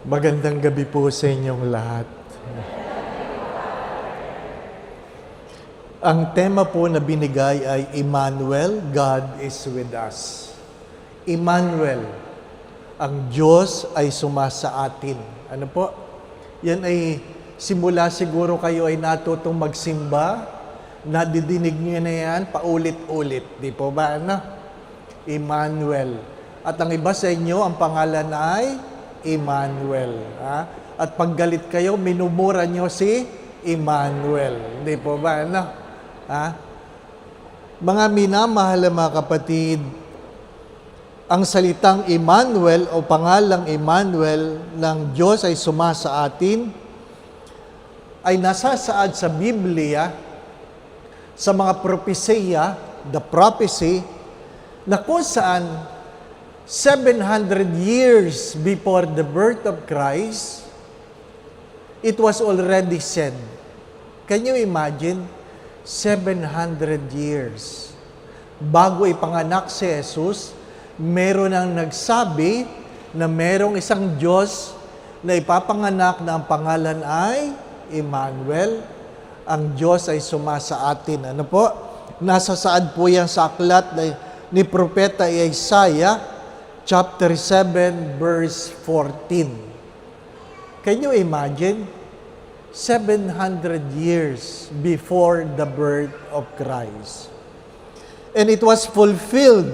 Magandang gabi po sa inyong lahat. Ang tema po na binigay ay Emmanuel, God is with us. Emmanuel, ang Diyos ay sumasa atin. Ano po? Yan ay simula siguro kayo ay natutong magsimba, nadidinig niyo na yan paulit-ulit. Di po ba? Ano? Emmanuel. At ang iba sa inyo, ang pangalan ay Emmanuel. Ha? At pag galit kayo, minumura nyo si Emmanuel. Hindi po ba? Ano? Ha? Mga minamahal na mga kapatid, ang salitang Emmanuel o pangalang Emmanuel ng Diyos ay sumasa atin ay nasasaad sa Biblia sa mga propesiya, the prophecy, na kung saan 700 years before the birth of Christ, it was already said. Can you imagine? 700 years. Bago ipanganak si Jesus, meron ang nagsabi na merong isang Diyos na ipapanganak na ang pangalan ay Emmanuel. Ang Diyos ay sumasa atin. Ano po? Nasasaad po yan sa aklat ni Propeta Isaiah, chapter 7, verse 14. Can you imagine? 700 years before the birth of Christ. And it was fulfilled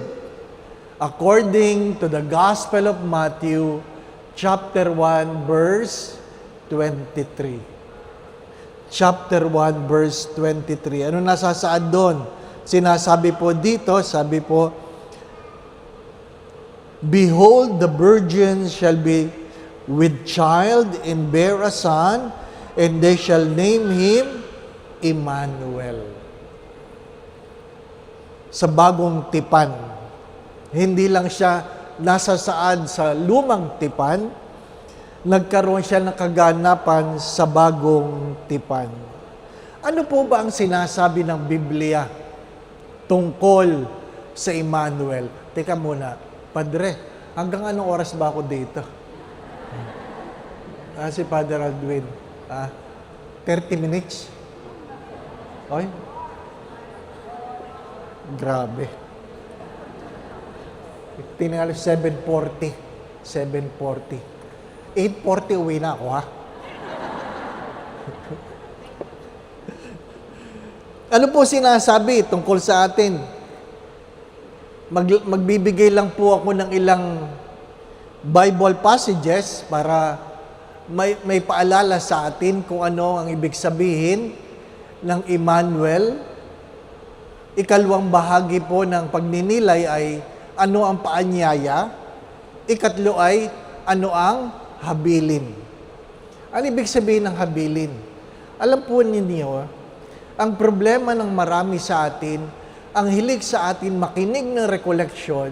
according to the Gospel of Matthew, chapter 1, verse 23. Chapter 1, verse 23. Ano nasasaad doon? Sinasabi po dito, sabi po, "Behold, the virgin shall be with child and bear a son, and they shall name him Emmanuel." Sa bagong tipan, hindi lang siya nasasaad sa lumang tipan, nagkaroon siya ng kaganapan sa bagong tipan. Ano po ba ang sinasabi ng Biblia tungkol sa Emmanuel? Teka muna, Padre, hanggang anong oras ba ako dito? Si Father Aldwin. 30 minutes? Oy? Grabe. Tinangal 7:40. 7:40. 8:40 uwi na ako, ha? Ano po sinasabi tungkol sa atin? Magbibigay lang po ako ng ilang Bible passages para may paalala sa atin kung ano ang ibig sabihin ng Emmanuel. Ikalawang bahagi po ng pagninilay ay ano ang paanyaya. Ikatlo ay ano ang habilin. Ano ibig sabihin ng habilin? Alam po ninyo, ang problema ng marami sa atin, ang hilig sa atin makinig ng recollection,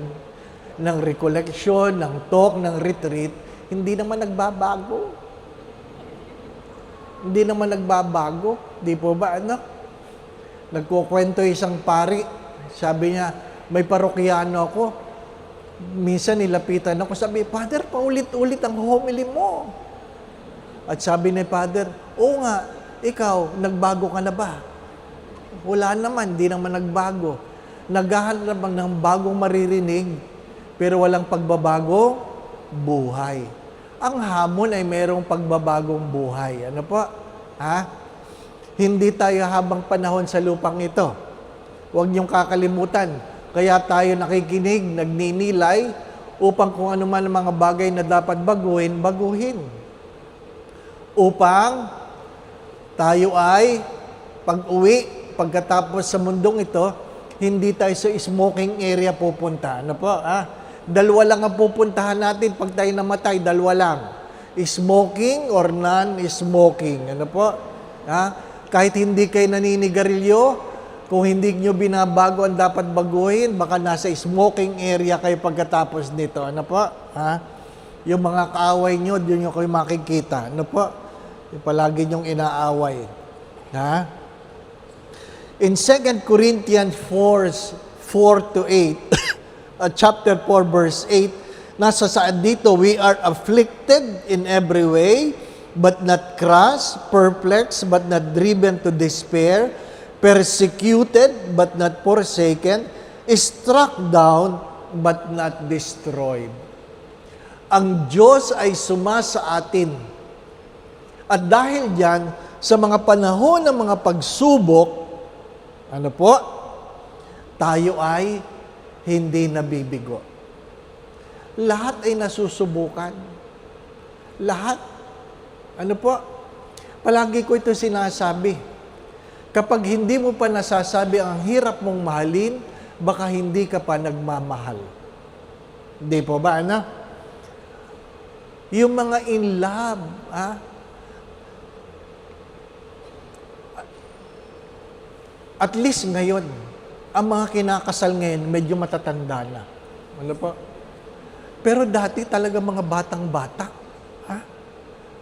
ng talk, ng retreat, hindi naman nagbabago. Hindi naman nagbabago. Di po ba, anak? Nagkukwento isang pari. Sabi niya, may parokyano ako. Minsan nilapitan ako. Sabi, Father, paulit-ulit ang homily mo. At sabi ni Father, oo nga, ikaw, nagbago ka na ba? Wala naman, di naman nagbago. Naghahanap lang ng bagong maririnig, pero walang pagbabago, buhay. Ang hamon ay mayroong pagbabagong buhay. Ano po? Ha? Hindi tayo habang panahon sa lupang ito. Huwag niyong kakalimutan. Kaya tayo nakikinig, nagninilay, upang kung ano man ang mga bagay na dapat baguhin, baguhin. Upang tayo ay pag-uwi, pagkatapos sa mundong ito, hindi tayo sa smoking area pupunta. Ano po? Dalawa lang ang pupuntahan natin pag tayo namatay. Dalawa lang. Smoking or non-smoking. Ano po? Kahit hindi kayo naninigarilyo, kung hindi nyo binabago ang dapat baguhin, baka nasa smoking area kayo pagkatapos nito. Ano po? Yung mga kaaway nyo, doon nyo kayo makikita. Ano po? Yung palagi nyong inaaway. In 2 Corinthians 4:4-8, chapter 4, verse 8, Nasa saan dito, we are afflicted in every way, but not crushed, perplexed, but not driven to despair, persecuted, but not forsaken, struck down, but not destroyed. Ang Diyos ay sumasa atin. At dahil diyan, sa mga panahon ng mga pagsubok, tayo ay hindi nabibigo. Lahat ay nasusubukan. Lahat. Palagi ko ito sinasabi. Kapag hindi mo pa nasasabi ang hirap mong mahalin, baka hindi ka pa nagmamahal. Hindi po ba, Yung mga in love, at least ngayon, ang mga kinakasal ngayon, medyo matatanda na. Pero dati talaga mga batang-bata.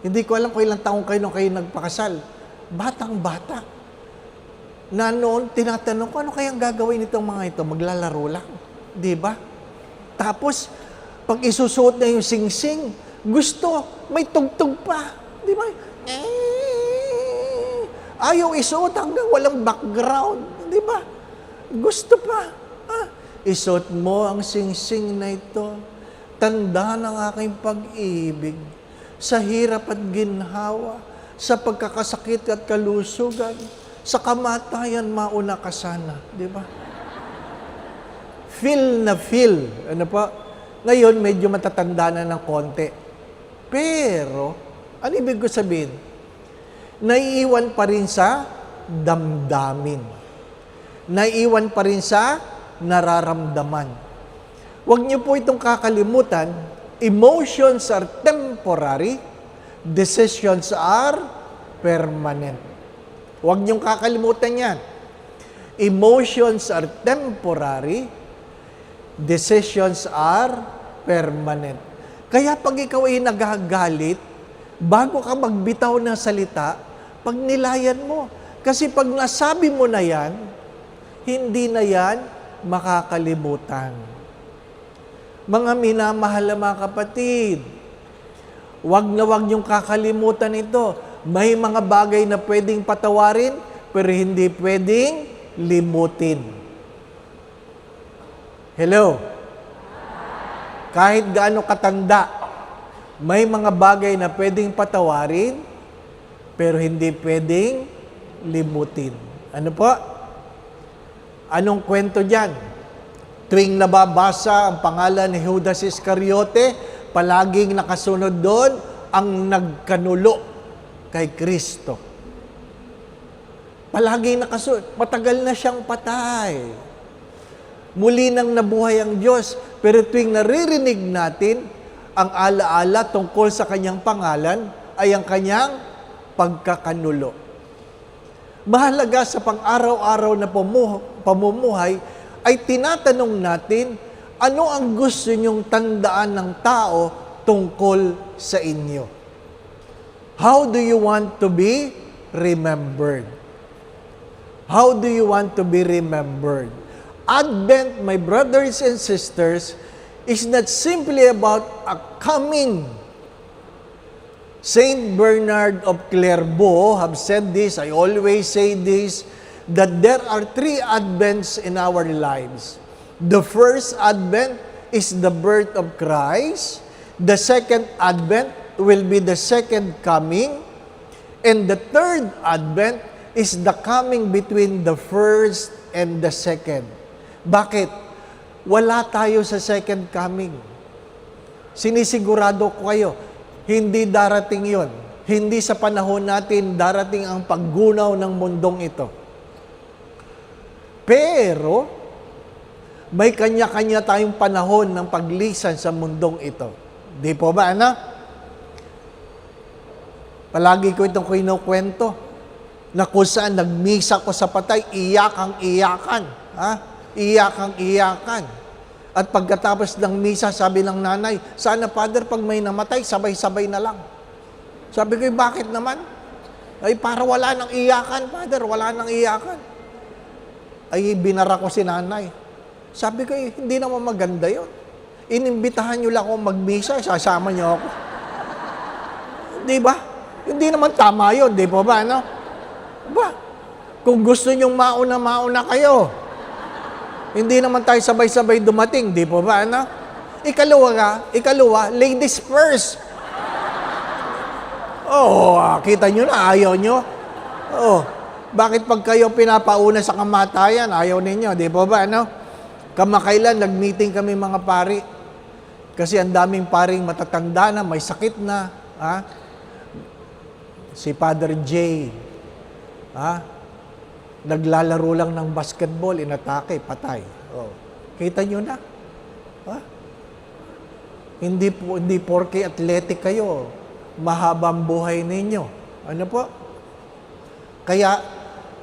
Hindi ko alam kung ilang taong kayo nung kayo nagpakasal. Batang-bata. Na noon, tinatanong ko, ano kayang gagawin itong mga ito? Maglalaro lang. Di ba? Tapos, pag isusuot na yung sing-sing, gusto, may tugtog pa. Di ba? Ayaw isuot hanggang walang background. Di ba? Gusto pa. Isuot mo ang sing-sing na ito. Tanda ng aking pag-ibig sa hirap at ginhawa, sa pagkakasakit at kalusugan, sa kamatayan mauna ka sana. Di ba? Feel na feel. Ngayon, medyo matatanda na ng konti. Pero, ano ibig ko sabihin? Naiiwan pa rin sa damdamin. Naiiwan pa rin sa nararamdaman. Huwag niyo po itong kakalimutan, emotions are temporary, decisions are permanent. Huwag niyong kakalimutan yan. Emotions are temporary, decisions are permanent. Kaya pag ikaw ay nagagalit, bago ka magbitaw ng salita, pag nilayan mo. Kasi pag nasabi mo na yan, hindi na yan makakalimutan. Mga minamahal na mga kapatid, wag niyong kakalimutan ito. May mga bagay na pwedeng patawarin, pero hindi pwedeng limutin. Hello? Kahit gaano katanda, may mga bagay na pwedeng patawarin, pero hindi pwedeng limutin. Ano po? Anong kwento dyan? Tuwing nababasa ang pangalan ni Judas Iscariote, palaging nakasunod doon ang nagkanulo kay Kristo. Palaging nakasunod. Matagal na siyang patay. Muli nang nabuhay ang Diyos. Pero tuwing naririnig natin ang alaala tungkol sa kanyang pangalan, ay ang kanyang pagkakanulo. Mahalaga sa pang-araw-araw na pamumuhay, ay tinatanong natin, ano ang gusto niyong tandaan ng tao tungkol sa inyo? How do you want to be remembered? How do you want to be remembered? Advent, my brothers and sisters, is not simply about a coming. Saint Bernard of Clairvaux have said this, I always say this, that there are 3 Advents in our lives. The first Advent is the birth of Christ. The second Advent will be the second coming. And the third Advent is the coming between the first and the second. Bakit? Wala tayo sa second coming. Sinisigurado ko kayo, hindi darating yon. Hindi sa panahon natin darating ang paggunaw ng mundong ito. Pero, may kanya-kanya tayong panahon ng paglisan sa mundong ito. Di po ba, Palagi ko itong kinukwento na kung saan nagmisa ko sa patay, iyakang-iyakan. Iyakang-iyakan. At pagkatapos ng misa, sabi ng nanay, sana, Father, pag may namatay, sabay-sabay na lang. Sabi ko, bakit naman? Ay, para wala nang iyakan, Father, wala nang iyakan. Ay, binara ko si nanay. Sabi ko, hindi naman maganda yun. Inimbitahan nyo lang akong magmisa, sasama nyo ako. Di ba? Hindi naman tama yun, di po ba? Ano? Ba? Kung gusto nyong mauna kayo. Hindi naman tayo sabay-sabay dumating, di po ba? Ano? Ikalawa, ladies first. Oh, kita nyo na, ayaw nyo. Oh, bakit pag kayo pinapauna sa kamatayan, ayaw ninyo, di po ba? Ano? Kamakailan, nag-meeting kami mga pari. Kasi ang daming paring matatanda na, may sakit na. Ha? Si Father J. Ha? Naglalaro lang ng basketball, inatake, patay. Oh. Kita nyo na. Ha? Hindi porke athletic kayo, mahabang buhay ninyo. Ano po? Kaya,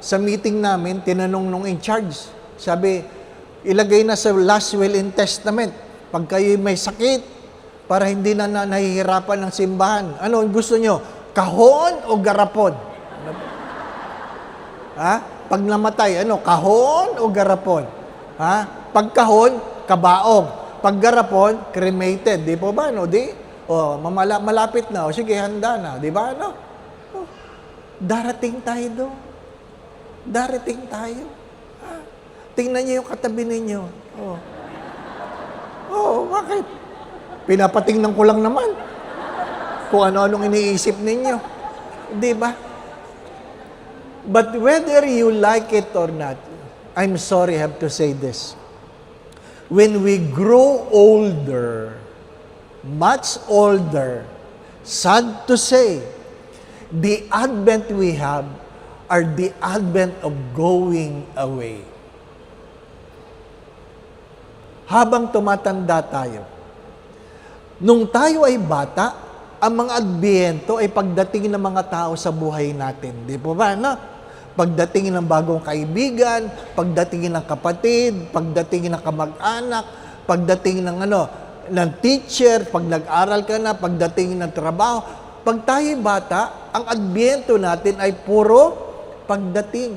sa meeting namin, tinanong nung in charge, sabi, ilagay na sa last will and testament, pag kayo may sakit, para hindi na nahihirapan ng simbahan. Ano gusto nyo? Kahon o garapon? Ha? Pag namatay, kahon o garapon? Ha? Pag kahon, kabaog. Pag garapon, cremated. Di po ba, no? Malapit na. O sige, handa na. Di ba, no? Oh, darating tayo doon. Darating tayo. Ha? Tingnan niyo yung katabi ninyo. Bakit? Pinapatingnan ko lang naman kung ano-anong iniisip ninyo. Di ba? But whether you like it or not, I'm sorry, I have to say this. When we grow older, much older, sad to say, the advent we have are the advent of going away. Habang tumatanda tayo, nung tayo ay bata, ang mga adbyento ay pagdating ng mga tao sa buhay natin. Di po ba, no? Pagdating ng bagong kaibigan, pagdating ng kapatid, pagdating ng kamag-anak, pagdating ng ng teacher, pag nag-aral ka na, pagdating ng trabaho. Pag tayo'y bata, ang adbyento natin ay puro pagdating.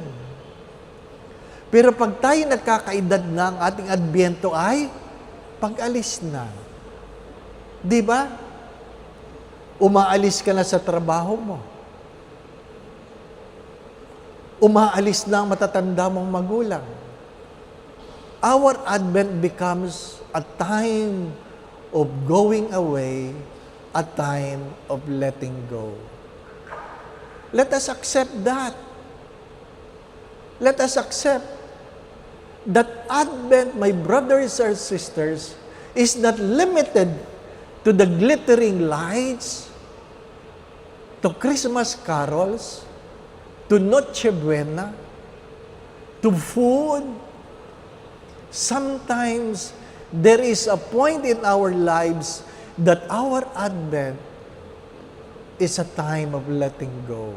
Pero pag tayo nagkakaedad na, ang ating adbyento ay pag-alis na. Di ba? Umaalis ka na sa trabaho mo. Umaalis na ang matatanda mong magulang. Our advent becomes a time of going away, a time of letting go. Let us accept that. Let us accept that advent, my brothers and sisters, is not limited to the glittering lights, to Christmas carols, to Noche Buena, to food. Sometimes, there is a point in our lives that our advent is a time of letting go.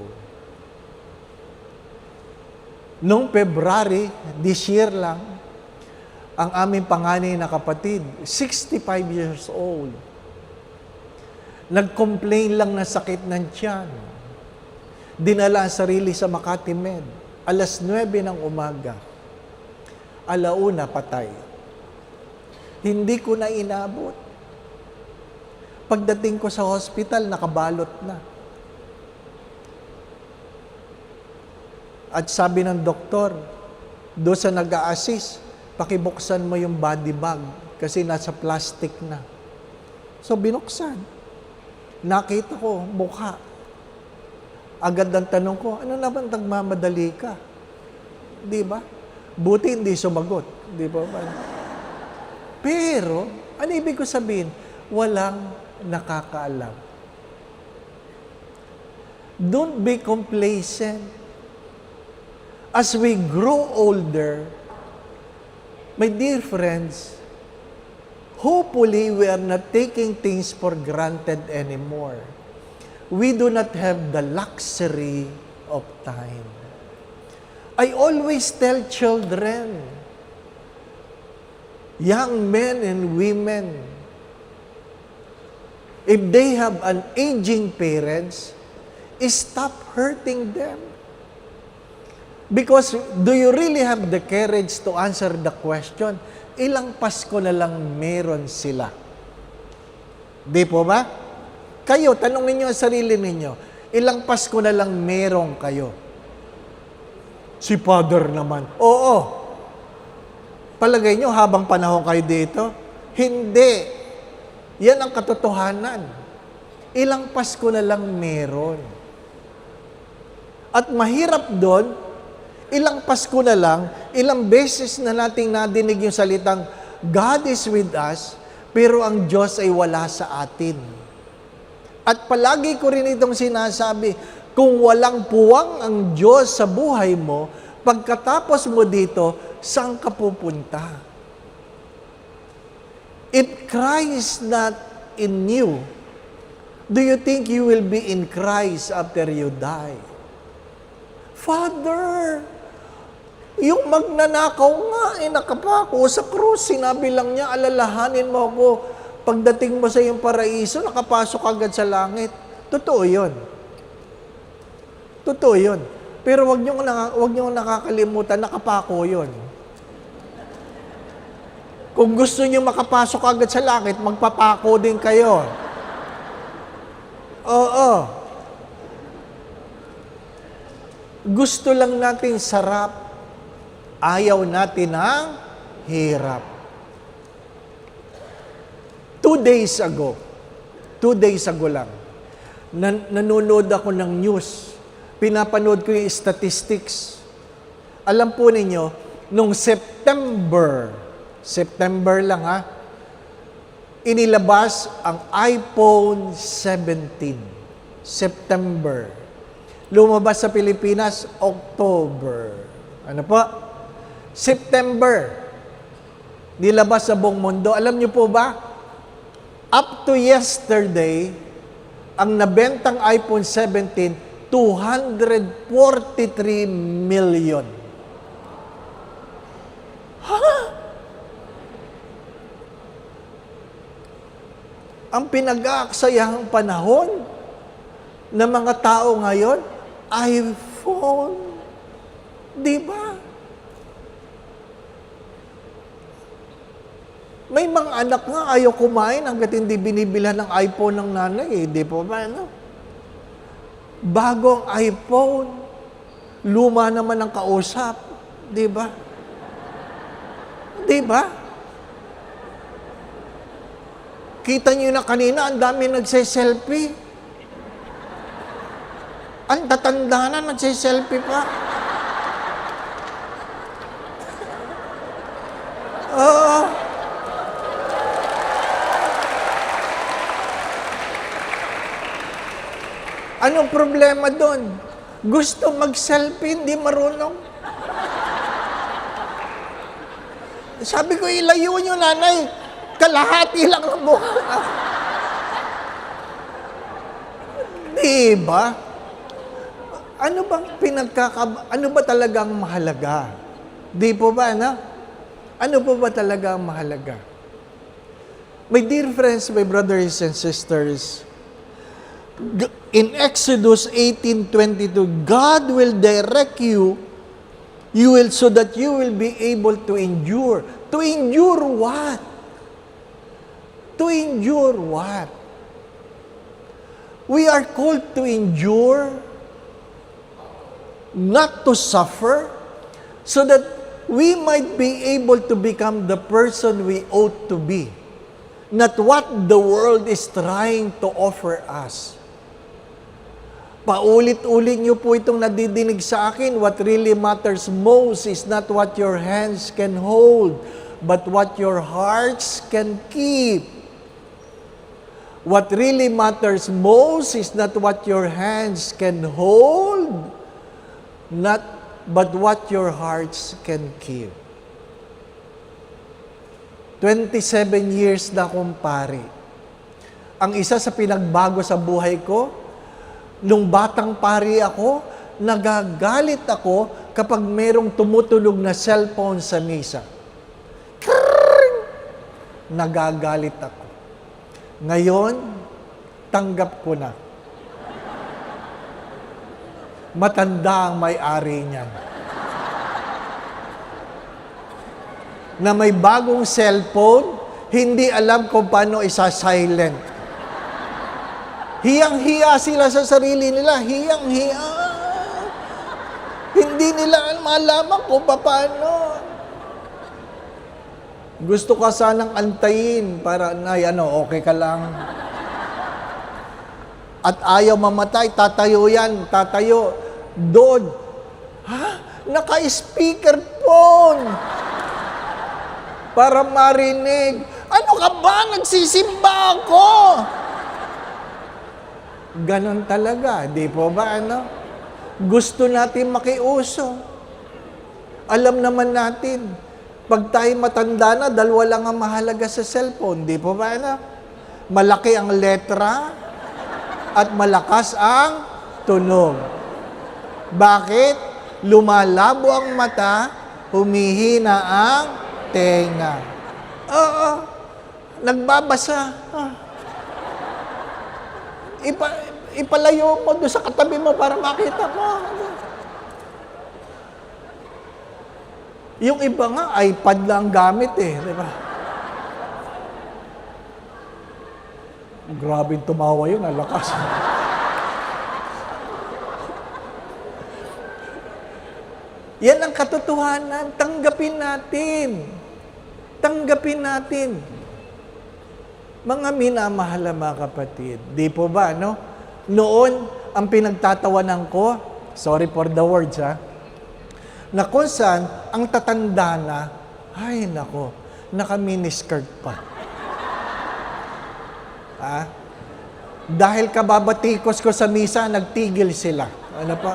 Noong February, this year lang, ang aming panganay na kapatid, 65 years old, nag-complain lang na sakit ng tiyan. Dinala ang sarili sa Makati Med. 9:00 ng umaga. 1:00 patay. Hindi ko na inabot. Pagdating ko sa hospital, nakabalot na. At sabi ng doktor, doon sa nag-a-assist, pakibuksan mo yung body bag kasi nasa plastic na. So binuksan. Nakita ko, mukha. Agad ang tanong ko, ano naman nagmamadali ka? Di ba? Buti hindi sumagot. Di ba? Pero, ano ibig ko sabihin? Walang nakakaalam. Don't be complacent. As we grow older, my dear friends, hopefully we are not taking things for granted anymore. We do not have the luxury of time. I always tell children, young men and women, if they have an aging parents, stop hurting them. Because do you really have the courage to answer the question, ilang Pasko na lang meron sila? Di po ba? Kayo, tanongin niyo ang sarili ninyo, ilang Pasko na lang meron kayo? Si Father naman. Oo. Palagay niyo habang panahon kayo dito? Hindi. Yan ang katotohanan. Ilang Pasko na lang meron. At mahirap doon, ilang Pasko na lang, ilang beses na nating nadinig yung salitang, God is with us, pero ang Diyos ay wala sa atin. At palagi ko rin itong sinasabi, kung walang puwang ang Diyos sa buhay mo, pagkatapos mo dito, saan ka pupunta? If Christ not in you, do you think you will be in Christ after you die? Father, yung magnanakaw nga, nakapako sa krus, sinabi lang niya, alalahanin mo ako, pagdating mo sa iyong paraiso, nakapasok agad sa langit. Totoo yun. Totoo yun. Pero wag niyong nakakalimutan, nakapako yun. Kung gusto niyo makapasok agad sa langit, magpapako din kayo. Oo. Gusto lang natin sarap. Ayaw natin ang hirap. 2 days ago lang, nanonood ako ng news. Pinapanood ko yung statistics. Alam po ninyo, nung September lang inilabas ang iPhone 17. September. Lumabas sa Pilipinas, October. Ano po? September. Nilabas sa buong mundo. Alam niyo po ba? Up to yesterday, ang nabentang iPhone 17, 243 million. Ang pinag-aaksayahang panahon ng mga tao ngayon, iPhone. Di ba? May mga anak nga ayaw kumain hanggat hindi binibilhan ng iPhone ng nanay. Di po ba? Ano? Bagong iPhone, luma naman ang kausap. Di ba? Di ba? Kita niyo na kanina, ang dami nagse-selfie. Ang tatanda na, nagse-selfie pa. Oo. Anong problema doon? Gusto mag-selfie, hindi marunong. Sabi ko, ilayo niyo, nanay. Kalahati lang ang mukha. Diba? Ano ba talagang mahalaga? Di po ba, na? Ano po ba talaga ang mahalaga? My dear friends, my brothers and sisters, in Exodus 18:22, God will direct you so that you will be able to endure. To endure what? To endure what? We are called to endure, not to suffer, so that we might be able to become the person we ought to be, not what the world is trying to offer us. Paulit-ulit niyo po itong nadidinig sa akin, what really matters most is not what your hands can hold, but what your hearts can keep. What really matters most is not what your hands can hold, but what your hearts can keep. 27 years na akong pari. Ang isa sa pinagbago sa buhay ko, nung batang pari ako, nagagalit ako kapag merong tumutunog na cellphone sa misa. Nagagalit ako. Ngayon, tanggap ko na. Matanda ang may-ari niyan. na may bagong cellphone, hindi alam kung paano isa-silent. Hiyang-hiya sila sa sarili nila. Hiyang-hiya. Hindi nila malaman kung paano. Gusto ka sanang antayin para, Nay, okay ka lang. At ayaw mamatay, tatayo yan, tatayo. Doon. Naka-speakerphone. Para marinig. Ano ka ba? Nagsisimba ako. Ganon talaga. Di po ba, Gusto natin makiuso. Alam naman natin, pag tayo matanda na, dalawa lang ang mahalaga sa cellphone. Di po ba, Malaki ang letra at malakas ang tunog. Bakit? Lumalabo ang mata, humihina ang tenga. Oo, nagbabasa. Ipalayo mo doon sa katabi mo para makita mo. Yung iba nga, iPad lang gamit di ba? Grabing tumawa yun, alakas. Yan ang katotohanan. Tanggapin natin. Tanggapin natin. Mga minamahal na mga kapatid. Di po ba, Noon, ang pinagtatawanan ko, sorry for the words, na kung saan, ang tatanda na, ay nako, naka-miniskirt pa. Dahil kababatikos ko sa misa, nagtigil sila. Ano pa?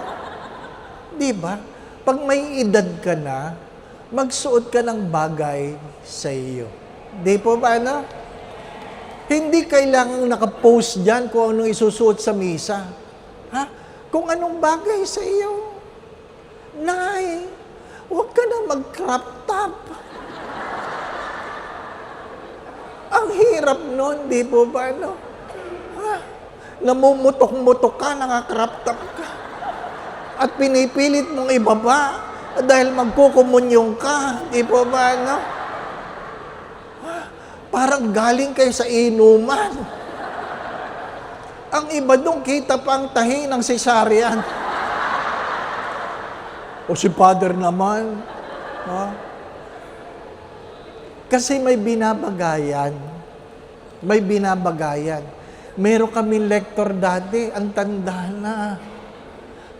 Di ba? Pag may edad ka na, magsuot ka ng bagay sa iyo. Di po ba, Hindi kailangang nakapost dyan kung anong isusuot sa misa. Kung anong bagay sa iyo. Nay, huwag ka na mag-crop top. Ang hirap nun, di po ba, Namumutok-mutok ka, naka-crop top ka. At pinipilit mong ibaba dahil magkukumunyong ka. Di po ba, Parang galing kayo sa inuman. Ang iba doon, kita pa ang tahi ng cesarean. O si Father naman. Kasi may binabagayan. May binabagayan. Meron kaming lector dati, ang tanda na.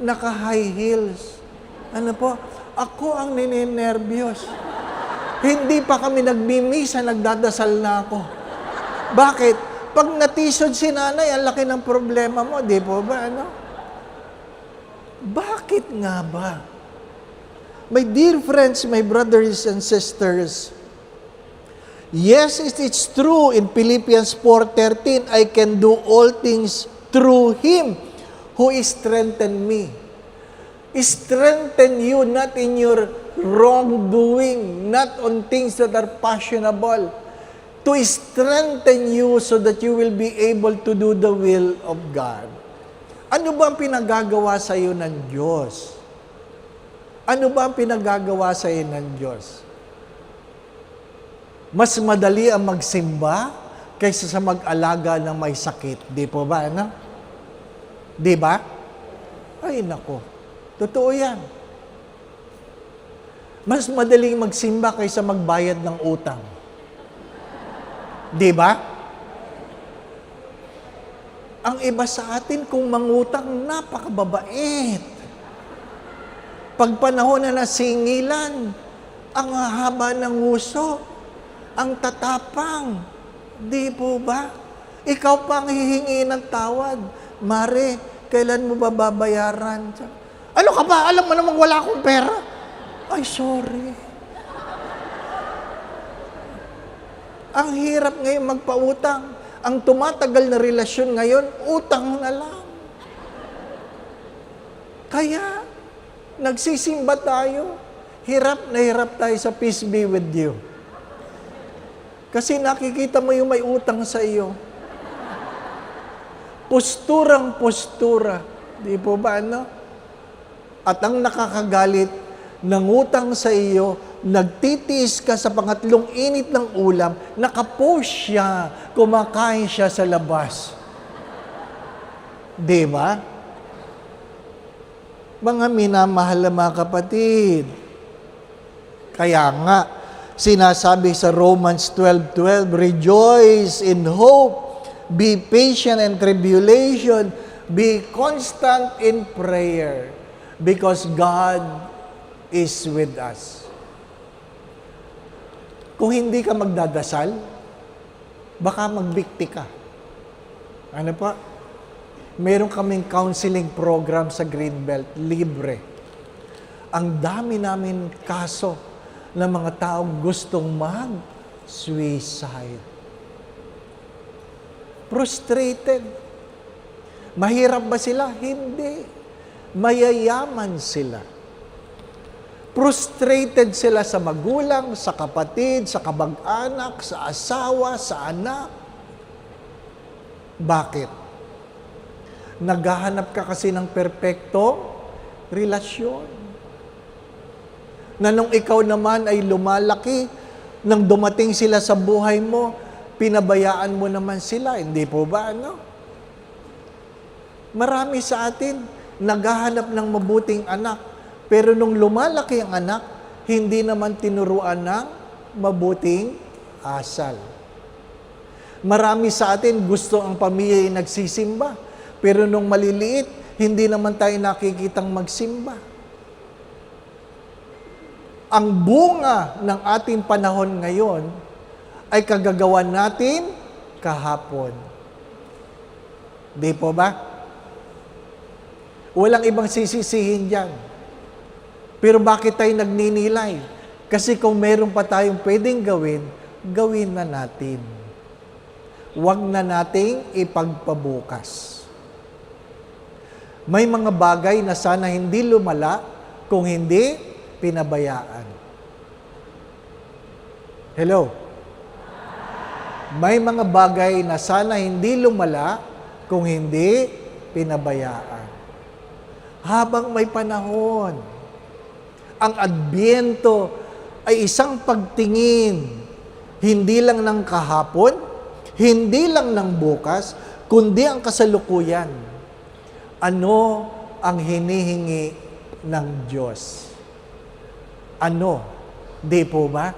Naka-high heels. Ano po? Ako ang ninenervyos. Hindi pa kami nagmimisa, nagdadasal na ako. Bakit? Pag natisod si nanay, ang laki ng problema mo, di po ba, Bakit nga ba? My dear friends, my brothers and sisters, yes, it's true in Philippians 4:13, I can do all things through Him who strengthened me. Strengthen you not in your wrongdoing, not on things that are fashionable, to strengthen you so that you will be able to do the will of God. Ano ba ang pinagagawa sa iyo ng Diyos? Ano ba ang pinagagawa sa iyo ng Diyos? Mas madali ang magsimba kaysa sa mag-alaga ng may sakit. Di po ba, Di ba? Ay, nako. Totoo yan. Mas madaling magsimba kaysa magbayad ng utang. Di ba? Ang iba sa atin, kung mangutang, napakababait. Pag panahon na nasingilan, ang haba ng nguso, ang tatapang. Di po ba? Ikaw pa ang hihingi ng tawad. Mare, kailan mo ba babayaran? Ano ka ba? Alam mo namang wala akong pera. Ay, sorry. Ang hirap ngayon magpautang. Ang tumatagal na relasyon ngayon, utang na lang. Kaya, nagsisimba tayo. Hirap na hirap tayo sa peace be with you. Kasi nakikita mo yung may utang sa iyo. Posturang postura. Di po ba, At ang nakakagalit, nangutang sa iyo, nagtitiis ka sa pangatlong init ng ulam, nakapost siya, kumakain siya sa labas. Di ba? Mga minamahal na mga kapatid. Kaya nga, sinasabi sa Romans 12:12, rejoice in hope, be patient in tribulation, be constant in prayer, because God is with us. Kung hindi ka magdadasal, baka magbikti ka. Ano pa? Meron kaming counseling program sa Greenbelt, libre. Ang dami namin kaso ng mga taong gustong mag-suicide. Frustrated. Mahirap ba sila? Hindi. Mayayaman sila. Frustrated sila sa magulang, sa kapatid, sa kabag-anak, sa asawa, sa anak. Bakit? Naghahanap ka kasi ng perpektong relasyon. Na nung ikaw naman ay lumalaki, nang dumating sila sa buhay mo, pinabayaan mo naman sila. Hindi po ba, ano? Marami sa atin, naghahanap ng mabuting anak. Pero nung lumalaki ang anak, hindi naman tinuruan ng mabuting asal. Marami sa atin, gusto ang pamilya ay nagsisimba. Pero nung maliliit, hindi naman tayo nakikitang magsimba. Ang bunga ng ating panahon ngayon ay kagagawan natin kahapon. Di po ba? Walang ibang sisisihin dyan. Pero bakit tayo nagninilay? Kasi kung meron pa tayong pwedeng gawin, gawin na natin. Huwag na nating ipagpabukas. May mga bagay na sana hindi lumala kung hindi pinabayaan. Hello? May mga bagay na sana hindi lumala kung hindi pinabayaan. Habang may panahon, ang Adbyento ay isang pagtingin, hindi lang ng kahapon, hindi lang ng bukas, kundi ang kasalukuyan. Ano ang hinihingi ng Diyos? Ano? Di po ba?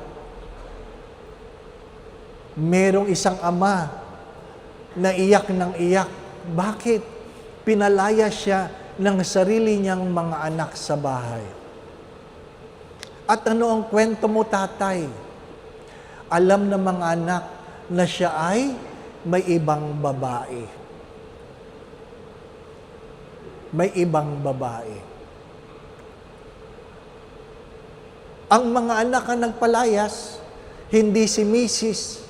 Merong isang ama na iyak ng iyak. Bakit? Pinalaya siya ng sarili niyang mga anak sa bahay. At ano ang kwento mo, tatay? Alam ng mga anak na siya ay may ibang babae. May ibang babae. Ang mga anak ang nagpalayas, hindi si Mrs.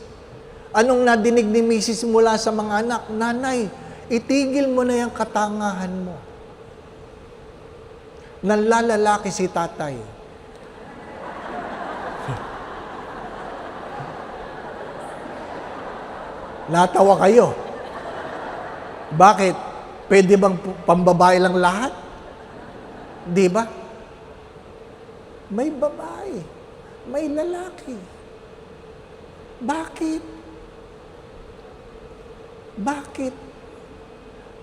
Anong nadinig ni Mrs. mula sa mga anak? Nanay, itigil mo na yung katangahan mo. Nanlalalaki si tatay. Natawa kayo. Bakit? Pwede bang pambabae lang lahat? Di ba? May babae, may lalaki. Bakit? Bakit?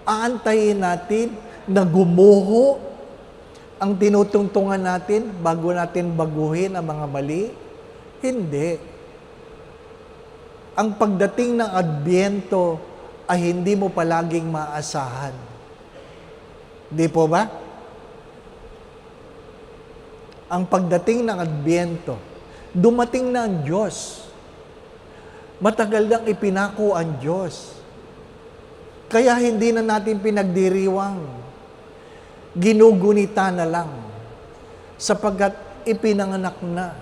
Aantayin natin na gumuho ang tinutungtungan natin bago natin baguhin ang mga mali? Hindi. Ang pagdating ng Adbyento ay hindi mo palaging maasahan. Di po ba? Ang pagdating ng Adbyento, dumating na ang Diyos. Matagal nang ipinako ang Diyos. Kaya hindi na natin pinagdiriwang. Ginugunita na lang. Sapagkat ipinanganak na.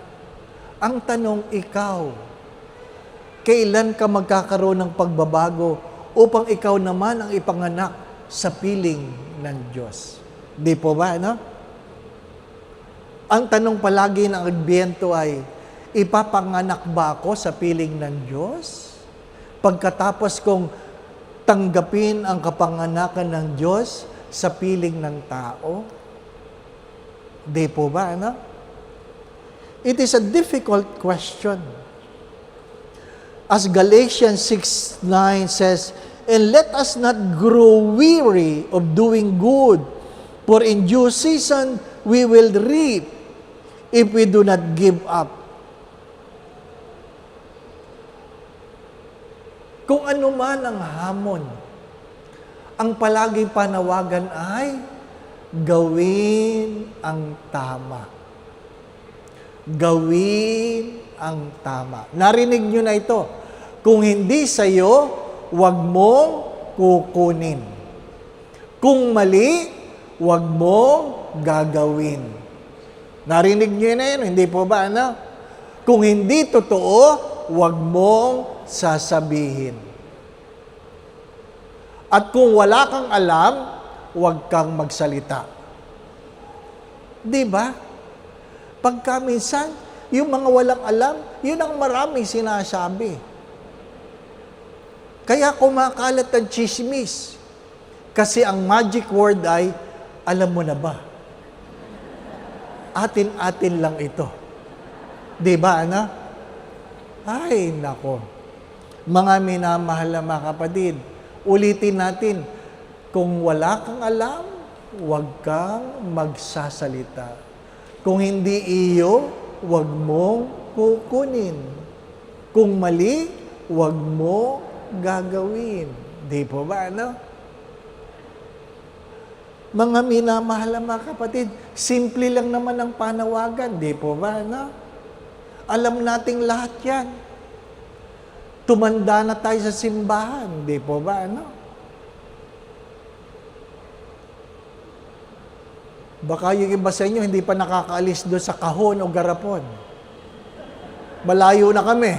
Ang tanong, ikaw, kailan ka magkakaroon ng pagbabago upang ikaw naman ang ipanganak sa piling ng Diyos? Di po ba, no? Ang tanong palagi ng Adbyento ay, ipapanganak ba ako sa piling ng Diyos? Pagkatapos kong tanggapin ang kapanganakan ng Diyos sa piling ng tao? Di po ba, ano? It is a difficult question. As Galatians 6:9 says, "And let us not grow weary of doing good, for in due season we will reap if we do not give up." Kung ano man ang hamon, ang palaging panawagan ay gawin ang tama. Gawin ang tama. Narinig nyo na ito. Kung hindi sa'yo, huwag mong kukunin. Kung mali, huwag mong gagawin. Narinig nyo na yun, hindi po ba? Ano? Kung hindi totoo, huwag mong sasabihin. At kung wala kang alam, huwag kang magsalita. Di ba? Pagka minsan, yung mga walang alam, yun ang maraming sinasabi. Kaya kumakalat ang chismis. Kasi ang magic word ay, alam mo na ba? Atin-atin lang ito. Di ba, ano? Ay, nako. Mga minamahal na mga kapatid, ulitin natin, kung wala kang alam, huwag kang magsasalita. Kung hindi iyo, huwag mong kukunin. Kung mali, huwag mo gagawin. Di po ba, ano? Mga minamahal na mga kapatid, simple lang naman ang panawagan. Di po ba, ano? Alam nating lahat yan. Tumanda na tayo sa simbahan. Di po ba, ano? Baka yung iba sa inyo hindi pa nakakaalis doon sa kahon o garapon. Malayo na kami.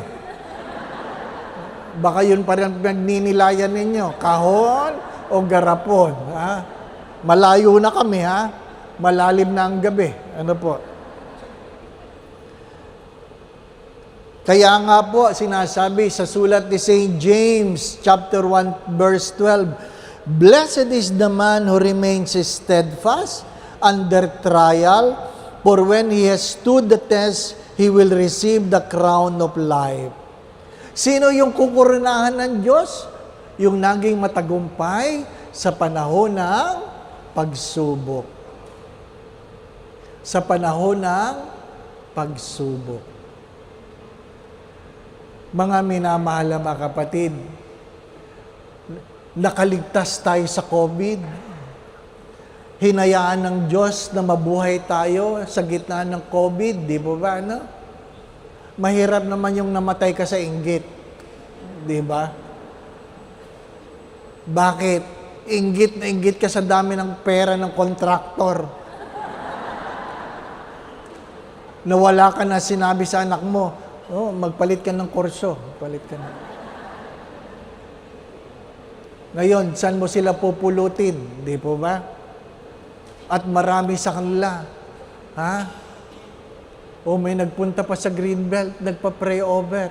Baka yun pa rin nagninilayan ninyo. Kahon o garapon. Ha? Malayo na kami, ha? Malalim na ang gabi. Ano po? Kaya nga po, sinasabi sa sulat ni St. James, chapter 1, verse 12, "Blessed is the man who remains steadfast under trial, for when he has stood the test, he will receive the crown of life." Sino yung kukurunahan ng Diyos? Yung naging matagumpay sa panahon ng pagsubok. Sa panahon ng pagsubok. Mga minamahal na mga kapatid, nakaligtas tayo sa COVID. Hinayaan ng Diyos na mabuhay tayo sa gitna ng COVID, di ba ba, no? Mahirap naman yung namatay ka sa inggit, di ba? Bakit? Inggit na inggit ka sa dami ng pera ng kontraktor. Nawala ka na, sinabi sa anak mo, oh, magpalit ka ng kurso. Palit ka na. Ngayon, saan mo sila pupulutin? Di po ba? At marami sa kanila. Ha? O may nagpunta pa sa Greenbelt, nagpa-pray over.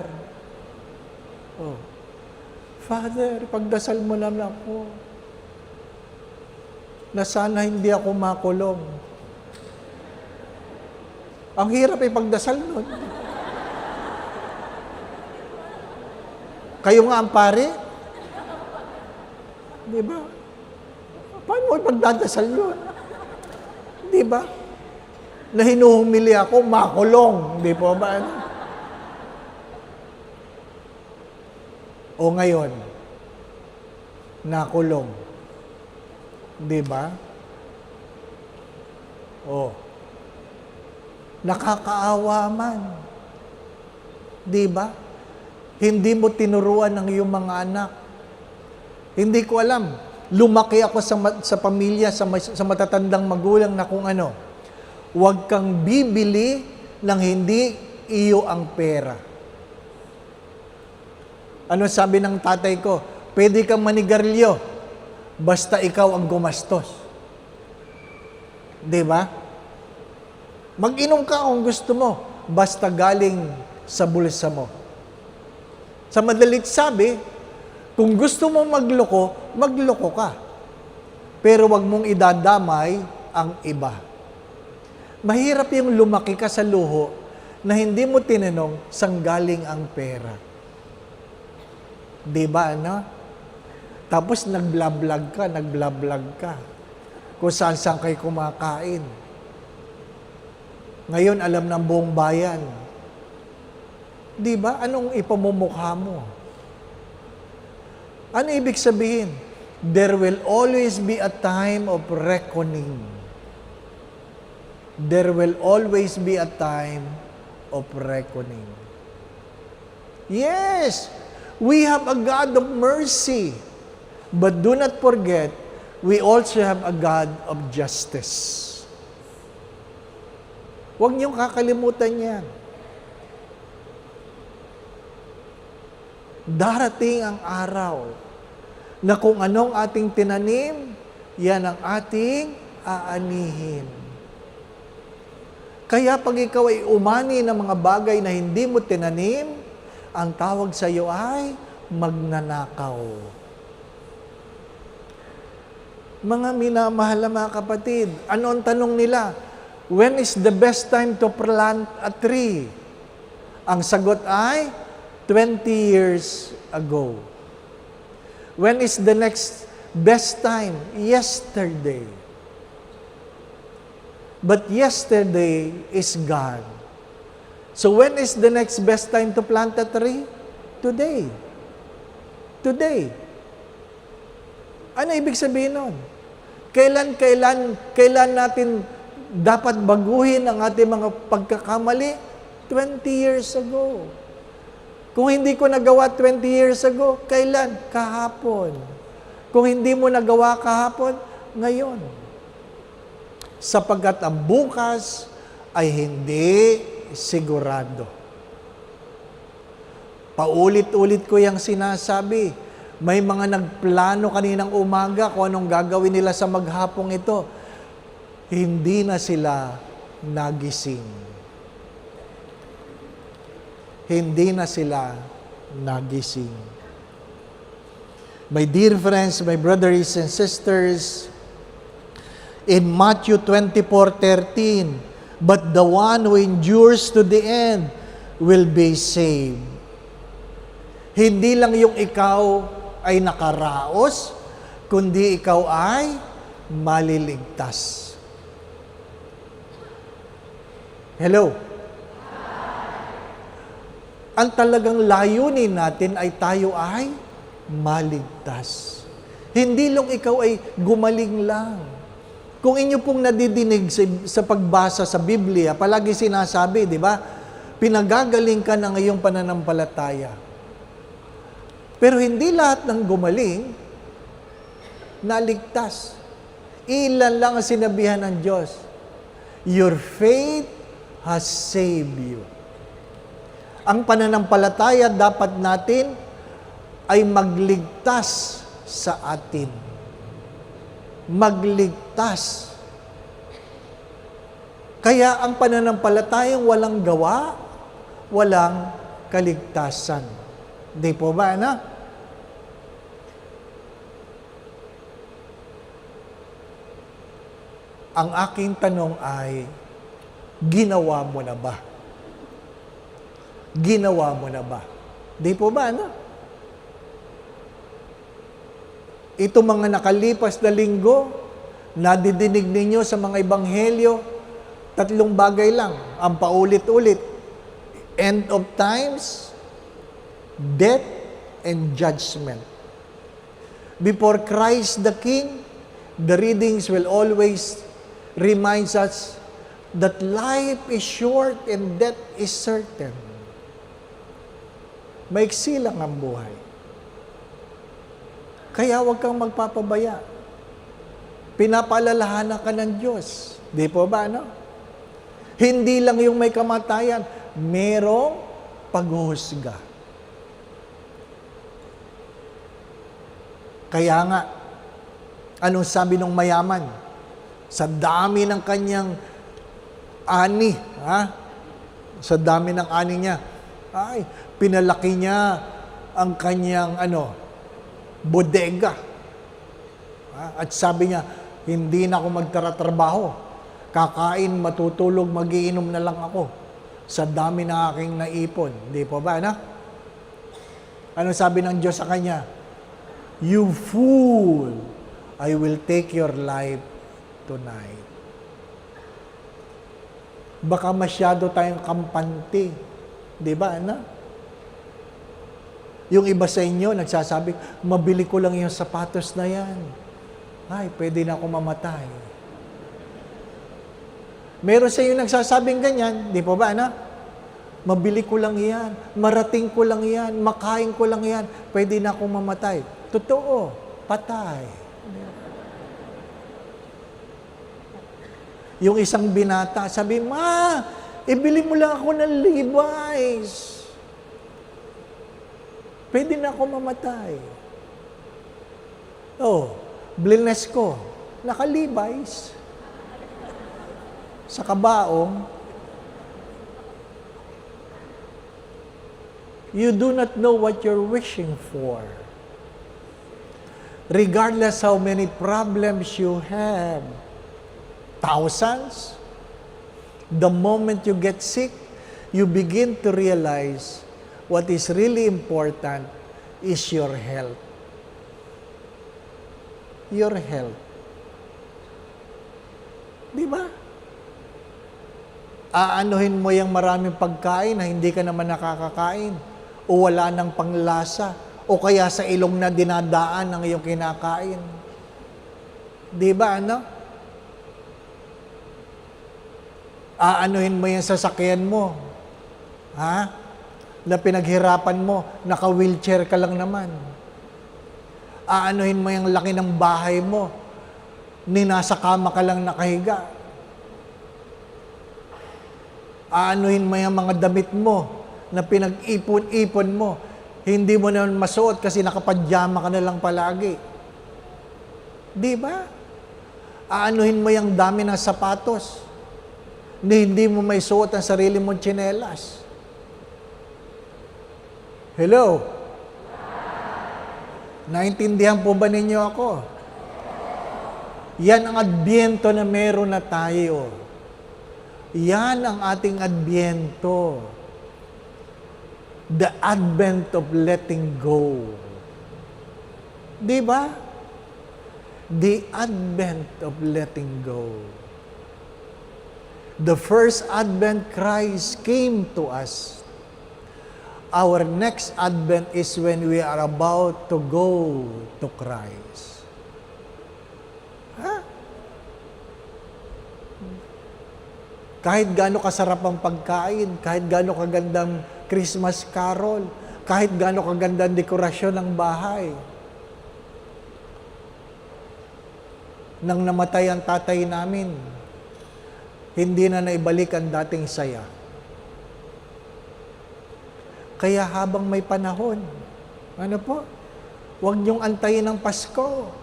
Oh. Father, pagdasal mo naman ako na sana hindi ako makulong. Ang hirap ipagdasal nun. Kayo nga ang pare? Di ba? Paano mo ipagdadasal yun? Di ba? Na hinuhumili ako, makulong. Di po ba? O ngayon, nakulong. Di ba? O. Nakakaawa man. Di ba? Hindi mo tinuruan ng iyong mga anak. Hindi ko alam. Lumaki ako sa pamilya, sa matatandang magulang na kung ano, huwag kang bibili ng hindi iyo ang pera. Ano sabi ng tatay ko? Pwede kang manigarilyo, basta ikaw ang gumastos. Di ba? Mag-inom ka kung gusto mo, basta galing sa bulsa mo. Sa madalit sabi, kung gusto mo magloko ka. Pero wag mong idadamay ang iba. Mahirap yung lumaki ka sa luho na hindi mo tinanong saan galing ang pera. Di ba, ano? Tapos nag-vlog ka. Kung saan kayo kumakain. Ngayon, alam ng buong bayan. Di ba? Anong ipamumukha mo? Ano ibig sabihin? There will always be a time of reckoning. There will always be a time of reckoning. Yes, we have a God of mercy. But do not forget, we also have a God of justice. Huwag niyong kakalimutan yan. Darating ang araw na kung anong ating tinanim, yan ang ating aanihin. Kaya pag ikaw ay umani ng mga bagay na hindi mo tinanim, ang tawag sa iyo ay magnanakaw. Mga minamahal na mga kapatid, ano ang tanong nila? When is the best time to plant a tree? Ang sagot ay 20 years ago. When is the next best time? Yesterday. But yesterday is gone. So when is the next best time to plant a tree? Today. Today. Ano ibig sabihin nun? Kailan natin dapat baguhin ang ating mga pagkakamali? 20 years ago. Kung hindi ko nagawa 20 years ago, kailan? Kahapon. Kung hindi mo nagawa kahapon, ngayon. Sapagkat ang bukas ay hindi sigurado. Paulit-ulit ko yung sinasabi. May mga nagplano kaninang umaga kung anong gagawin nila sa maghapong ito. Hindi na sila nagising. Hindi na sila nagising. My dear friends, my brothers and sisters, in Matthew 24:13, but the one who endures to the end will be saved. Hindi lang yung ikaw ay nakaraos, kundi ikaw ay maliligtas. Hello? Ang talagang layunin natin ay tayo ay maligtas. Hindi lang ikaw ay gumaling lang. Kung inyo pong nadidinig sa pagbasa sa Biblia, palagi sinasabi, di ba? Pinagagaling ka ng iyong pananampalataya. Pero hindi lahat ng gumaling, naligtas. Ilan lang ang sinabihan ng Diyos. Your faith has saved you. Ang pananampalataya dapat natin ay magligtas sa atin. Magligtas. Kaya ang pananampalatayang walang gawa, walang kaligtasan. Di po ba, na? Ang aking tanong ay, ginawa mo na ba? Ginawa mo na ba? Di po ba, no? Ito mga nakalipas na linggo, nadidinig ninyo sa mga ebanghelyo, 3 bagay lang, ang paulit-ulit. End of times, death, and judgment. Before Christ the King, the readings will always remind us that life is short and death is certain. Maiksi lang ang buhay. Kaya huwag kang magpapabaya. Pinapaalalahanan ka ng Diyos. Di po ba, no? Hindi lang yung may kamatayan, merong paghuhusga. Kaya nga, anong sabi ng mayaman? Sa dami ng kanyang ani, sa dami ng ani niya, ay, pinalaki niya ang kanyang bodega. At sabi niya, hindi na ako magtratrabaho. Kakain, matutulog, magiinom na lang ako. sa dami ng aking naipon. Di po ba, ano? Ano sabi ng Diyos sa kanya? You fool, I will take your life tonight. Baka masyado tayong kampante. Di ba, ano? Yung iba sa inyo, nagsasabi, mabili ko lang yung sapatos na yan. Ay, pwede na ako mamatay. Meron sa inyo nagsasabing ganyan, di po ba, ano? Mabili ko lang yan, marating ko lang yan, makain ko lang yan, pwede na akong mamatay. Totoo, patay. Yung isang binata, sabi, Ma, ibili mo lang ako ng Levi's. Pwede na ako mamatay. Oh, blines ko, naka-Levi's. Sa kabaong, you do not know what you're wishing for. Regardless how many problems you have, thousands, the moment you get sick, you begin to realize what is really important is your health. Your health. Di ba? Aanuhin mo yung maraming pagkain na hindi ka naman nakakakain o wala ng panglasa o kaya sa ilong na dinadaan ng iyong kinakain. Di ba, ano? Aanuhin mo yung sasakyan mo. Ha? Na pinaghirapan mo, naka-wheelchair ka lang naman. Aanuhin mo yung laki ng bahay mo, ni nasa kama ka lang nakahiga. Aanuhin mo yung mga damit mo na pinag-ipon-ipon mo. Hindi mo naman masuot kasi nakapadyama ka na lang palagi. Di ba? Aanuhin mo yung dami ng sapatos na hindi mo may suot ang sarili mong tsinelas. Hello? Naintindihan po ba ninyo ako? Yan ang adbyento na meron na tayo. Yan ang ating adbyento. The advent of letting go. Di ba? The advent of letting go. The first advent, Christ came to us. Our next advent is when we are about to go to Christ. Ha? Kahit gaano kasarap ang pagkain, kahit gaano kagandang Christmas carol, kahit gaano kagandang dekorasyon ng bahay. Nang namatay ang tatay namin, hindi na naibalik ang dating saya. Kaya habang may panahon, ano po? Huwag niyong antayin ang Pasko.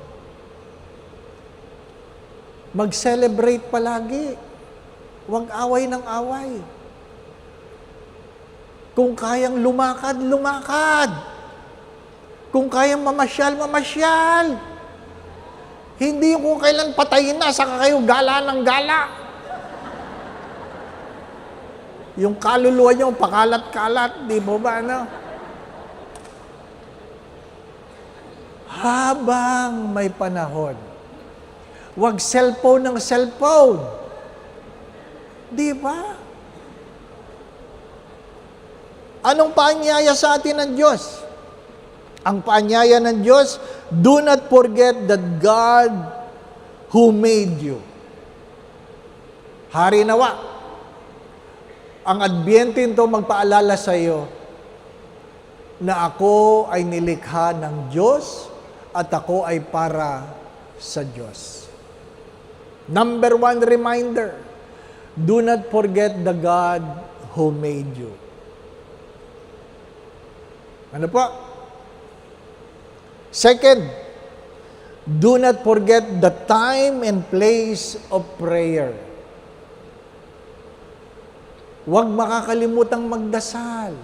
Mag-celebrate palagi. Huwag away ng away. Kung kayang lumakad, lumakad. Kung kayang mamasyal, mamasyal. Hindi yung kung kailan patayin na, saka kayo gala ng gala. Yung kaluluwa nyo, pakalat-kalat, di mo ba, ano? Habang may panahon, huwag cellphone ng cellphone. Di ba? Anong paanyaya sa atin ng Diyos? Ang paanyaya ng Diyos, do not forget that God who made you. Hari nawa, ang adbyento ito magpaalala sa iyo na ako ay nilikha ng Diyos at ako ay para sa Diyos. Number one reminder, do not forget the God who made you. Ano po? Second, do not forget the time and place of prayer. Huwag makakalimutang magdasal.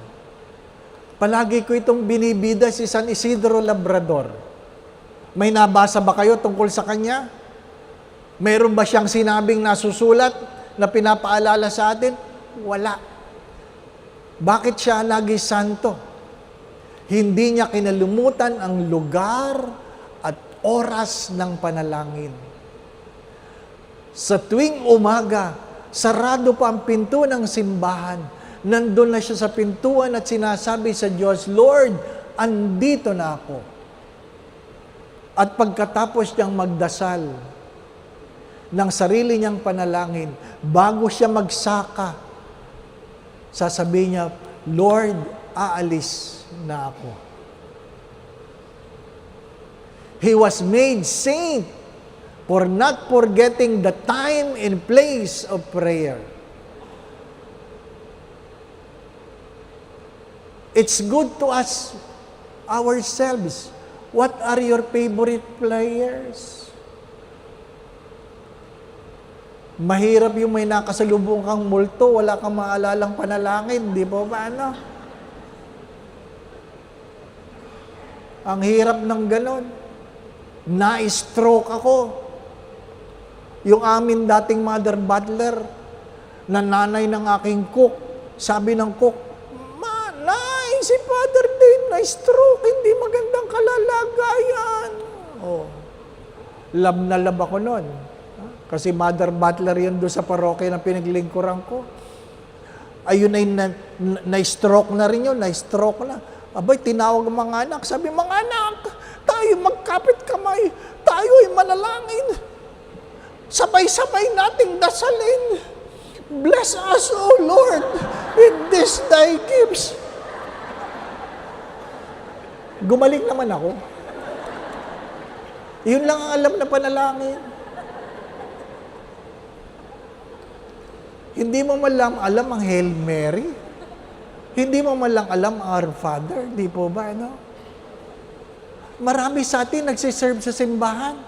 Palagi ko itong binibida si San Isidro Labrador. May nabasa ba kayo tungkol sa kanya? Mayroon ba siyang sinabing nasusulat na pinapaalala sa atin? Wala. Bakit siya lagi santo? Hindi niya kinalimutan ang lugar at oras ng panalangin. Sa tuwing umaga, sarado pa ang pinto ng simbahan. Nandun na siya sa pintuan at sinasabi sa Diyos, Lord, andito na ako. At pagkatapos niyang magdasal ng sarili niyang panalangin, bago siya magsaka, sasabihin niya, Lord, aalis na ako. He was made saint for not forgetting the time and place of prayer. It's good to ask ourselves, what are your favorite players? Mahirap yung may nakasalubong kang multo, wala kang maalalang panalangin, di po ba ano? Ang hirap ng ganon. Na-stroke ako. Yung amin dating mother butler, na nanay ng aking cook, sabi ng cook, Nay, si Father Dave na-stroke, hindi magandang kalalagayan. Oh. Love na love ako nun. Kasi mother butler yun doon sa parokya na pinaglingkuran ko. Ayun ay na-stroke na rin yun, na-stroke na. Abay, tinawag ang mga anak. Sabi, mga anak, tayo magkapit kamay. Tayo ay manalangin. Sabay-sabay nating dasalin. Bless us, O Lord, with this thy gifts. Gumaling naman ako. Yun lang ang alam na panalangin. Hindi mo man lang alam ang Hail Mary. Hindi mo man lang alam ang Our Father. Di po ba, ano? Marami sa atin nagsiserve sa simbahan,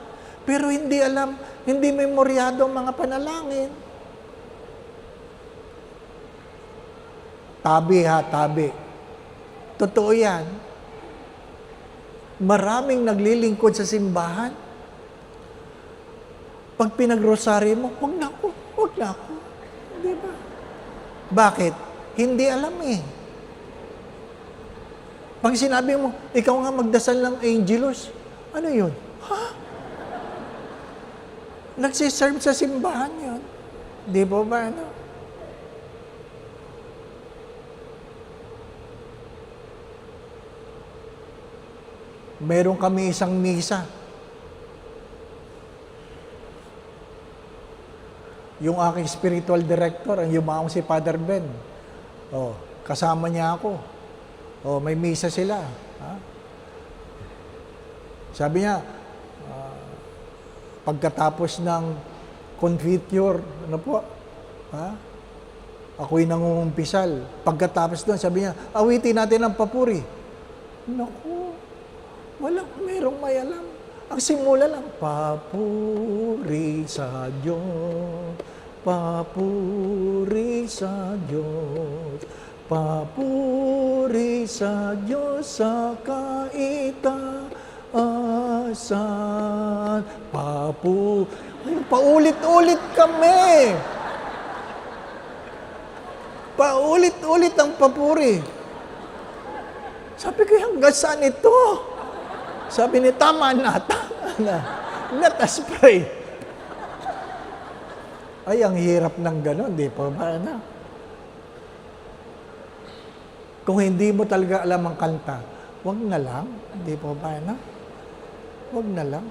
pero hindi alam, hindi memoryado ang mga panalangin. Tabi ha, tabi. Totoo yan. Maraming naglilingkod sa simbahan. Pag pinagrosaryo mo, huwag na ako, huwag na ako. Di ba? Bakit? Hindi alam eh. Pag sinabi mo, ikaw nga magdasal ng Angelus, ano yun? Ha? Nagsiserve sa simbahan yun. Di ba ba, ano? Meron kami isang misa. Yung aking spiritual director, ang yumaong si Father Ben. Oh, kasama niya ako. Oh, may misa sila. Ha? Sabi niya, pagkatapos ng confiture, ano po? Ha? Ako'y nangungumpisal. Pagkatapos doon, sabi niya, awitin natin ang papuri. Naku, merong may alam. Ang simula lang, papuri sa Diyos, papuri sa Diyos, papuri sa Diyos sa kaitaasan, paulit-ulit kami. Paulit-ulit ang papuri. Sabi ko, hanggang saan ito? Sabi ni, tama na. Let us pray. Ay, ang hirap ng gano'n, di pa ba? Na? Kung hindi mo talaga alam ang kanta, wag na lang, di pa ba? Na? Wag na lang.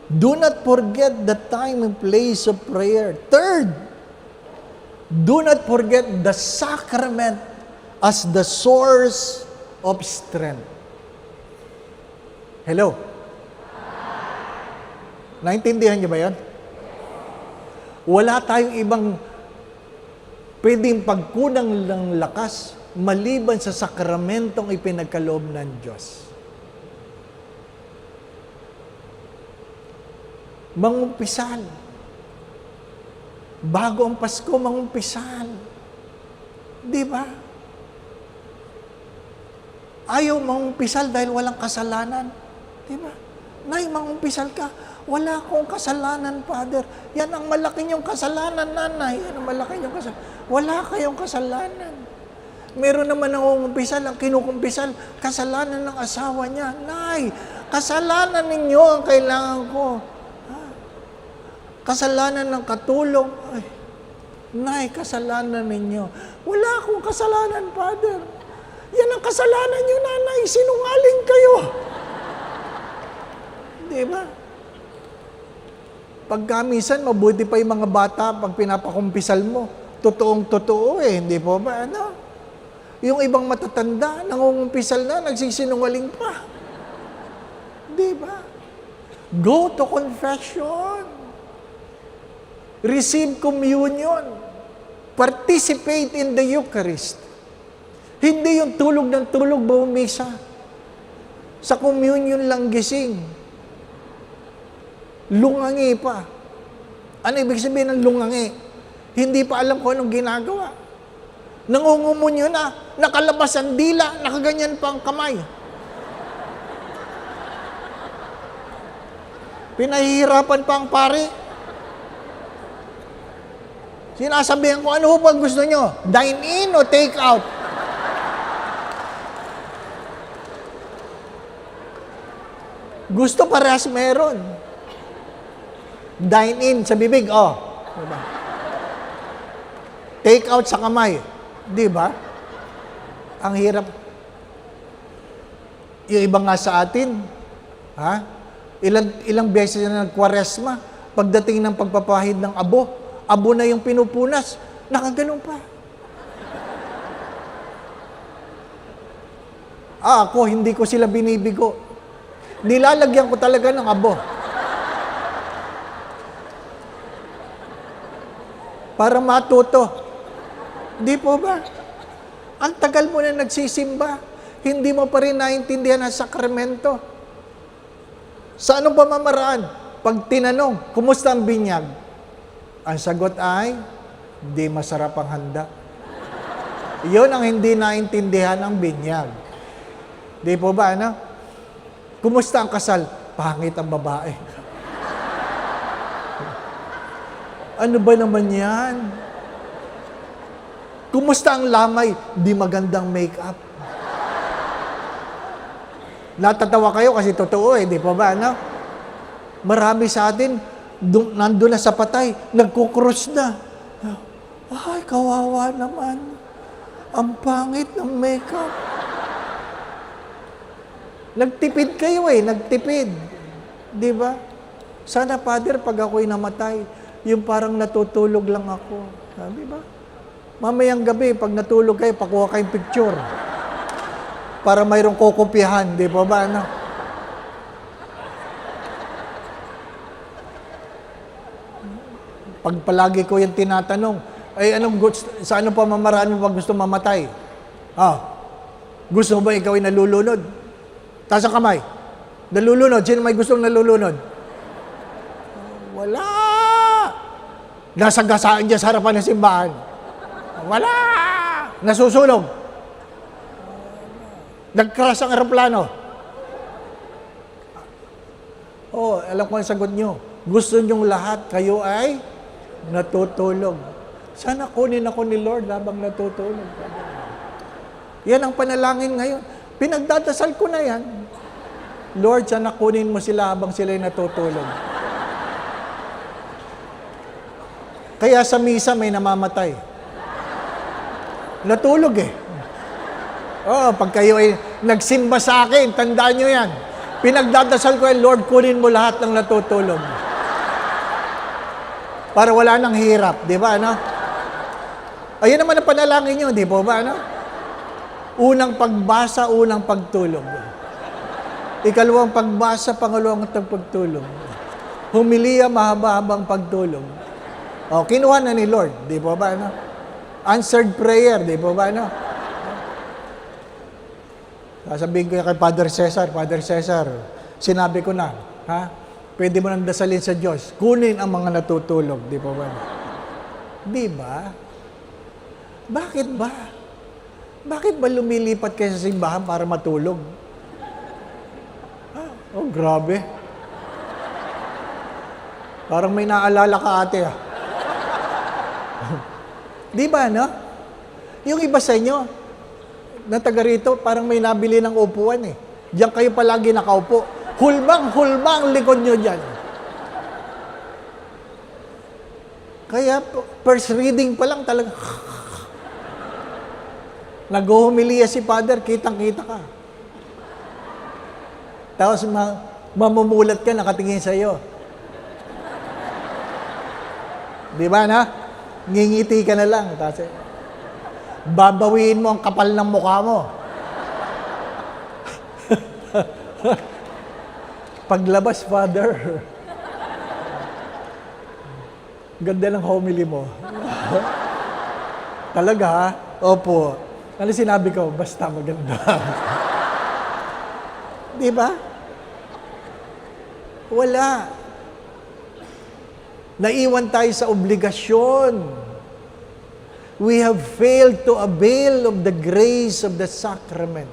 Do not forget the time and place of prayer. Third, do not forget the sacrament as the source of strength. Hello? Naintindihan niyo ba yan? Wala tayong ibang pwedeng pagkunang ng lakas maliban sa sakramentong ipinagkaloob ng Diyos. Mangumpisal. Bago ang Pasko, mangumpisal. Di ba? Ayaw mangumpisal dahil walang kasalanan. Diba? Nay, mangumpisal ka. Wala akong kasalanan, Father. Yan ang malaki niyong kasalanan, nanay. Yan ang malaki niyong kasalanan. Wala kayong kasalanan. Meron naman nangungumpisal, ang kinukumpisal, kasalanan ng asawa niya. Nay, kasalanan ninyo ang kailangan ko. Kasalanan ng katulong. Ay, Nay, kasalanan ninyo. Wala akong kasalanan, Father. Yan ang kasalanan niyo, Nanay. Sinungaling kayo. Di ba? Pagka minsan, mabuti pa yung mga bata pag pinapakumpisal mo. Totoong-totoo hindi po ba? Ano? Yung ibang matatanda, nangungumpisal na, nagsisinungaling pa. Di ba? Go to confession. Receive communion. Participate in the Eucharist. Hindi yung tulog ng tulog, bawang misa. Sa communion lang gising. Lungangi pa. Ano ibig sabihin ng lungangi? Hindi pa alam kung anong ginagawa. Nangungumunyo na, nakalabas ang dila, nakaganyan pa ang kamay. Pinahihirapan pa ang pari. Sinasabihan ko, ano ba gusto nyo? Dine in o take out? Gusto parehas meron. Dine in sa bibig, diba? Take out sa kamay. Di ba? Ang hirap. Yung iba nga sa atin, ilang beses na nagkwaresma, pagdating ng pagpapahid ng abo na yung pinupunas, nakaganon pa. Ako, hindi ko sila binibigo. Nilalagyan ko talaga ng abo. Para matuto. Di po ba? Ang tagal mo na nagsisimba, hindi mo pa rin naintindihan ang sakramento. Sa anong pamamaraan? Pag tinanong, kumusta ang binyag? Ang sagot ay, di masarap ang handa. Iyon ang hindi naintindihan ang binyag. Di po ba, ano? Kumusta ang kasal? Pangit ang babae. Ano ba naman yan? Kumusta ang lamay? Di magandang make-up. Natatawa kayo kasi totoo di pa ba, ano? Marami sa atin, nandun na sa patay, nagkukrus na. Ay, kawawa naman. Ang pangit ng make-up. Nagtipid kayo nagtipid. Di ba? Sana, Father, pag ako'y namatay, yung parang natutulog lang ako. Di ba? Mamayang gabi, pag natulog kayo, pakuha kayong picture. Para mayroong kokopyahan, di ba ba, ano? Pag palagi ko yung tinatanong, sa anong pamamaraan mo pag gusto mamatay? Gusto mo ba ikaw ay nalulunod? Taas ang kamay. Nalulunod. Sino may gustong nalulunod? Wala. Nasagasaan dyan sa harapan ng simbahan. Wala! Nasusulog. Nag-crash ang aeroplano. Alam ko ang sagot nyo. Gusto nyong lahat, kayo ay natutulog. Sana kunin ako ni Lord habang natutulog. Yan ang panalangin ngayon. Pinagdadasal ko na yan. Lord, sana kunin mo sila habang sila'y natutulog. Kaya sa misa may namamatay. Natulog pag kayo ay nagsimba sa akin, tandaan nyo yan. Pinagdadasal ko Lord, kunin mo lahat ng natutulog. Para wala nang hirap, di ba, ano? Ayun naman ang panalangin nyo, di ba, ano? Unang pagbasa, unang pagtulog. Ikalawang pagbasa, pangalawang pagtulog. Humiliya, mahaba-habang pagtulog. Kinuha na ni Lord, di ba ba, ano? Answered prayer, di ba ba, ano? Sasabihin ko kay Father Cesar, sinabi ko na, pwede mo nang dasalin sa Diyos, kunin ang mga natutulog, di ba ba? Di ba? Bakit ba? Bakit ba lumilipat kayo sa simbahan para matulog? Grabe. Parang may naalala ka ate Di ba, no? Yung iba sa inyo, na taga rito, parang may nabili ng upuan eh. Diyan kayo palagi nakaupo. Hulbang likod nyo dyan. Kaya first reading pa lang talaga, nag-humiliya si Father, kitang-kita ka. Tapos mamumulat ka, nakatingin sa'yo. Di ba na? Ngingiti ka na lang. Tapos, babawiin mo ang kapal ng mukha mo. Paglabas, Father, ganda ng homily mo. Talaga, ha? Opo. Ano sinabi ko? Basta maganda. Di ba? Wala. Naiwan tayo sa obligasyon. We have failed to avail of the grace of the sacrament.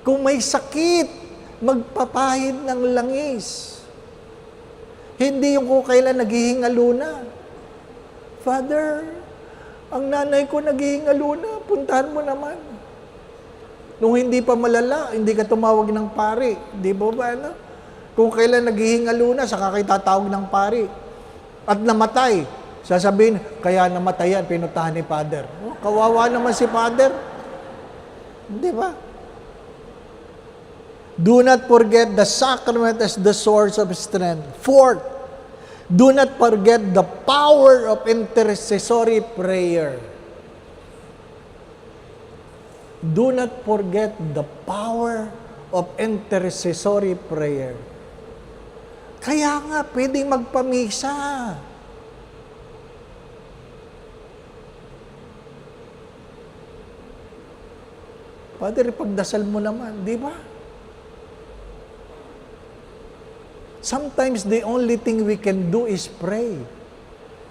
Kung may sakit, magpapahid ng langis. Hindi yung kung kailan naghihingalo na. Father, ang nanay ko naghihingalo na, puntahan mo naman. Nung hindi pa malala, hindi ka tumawag ng pari. Di ba ba, ano? Kung kailan naghihingalo na, saka kayo tatawag ng pari. At namatay. Sasabihin, kaya namatayan, pinuntahan ni Father. Oh, kawawa naman si Father. Di ba? Do not forget the sacrament as the source of strength. Fourth, do not forget the power of intercessory prayer. Do not forget the power of intercessory prayer. Kaya nga, pwedeng magpamisa. Father, pagdasal mo naman, di ba? Sometimes the only thing we can do is pray.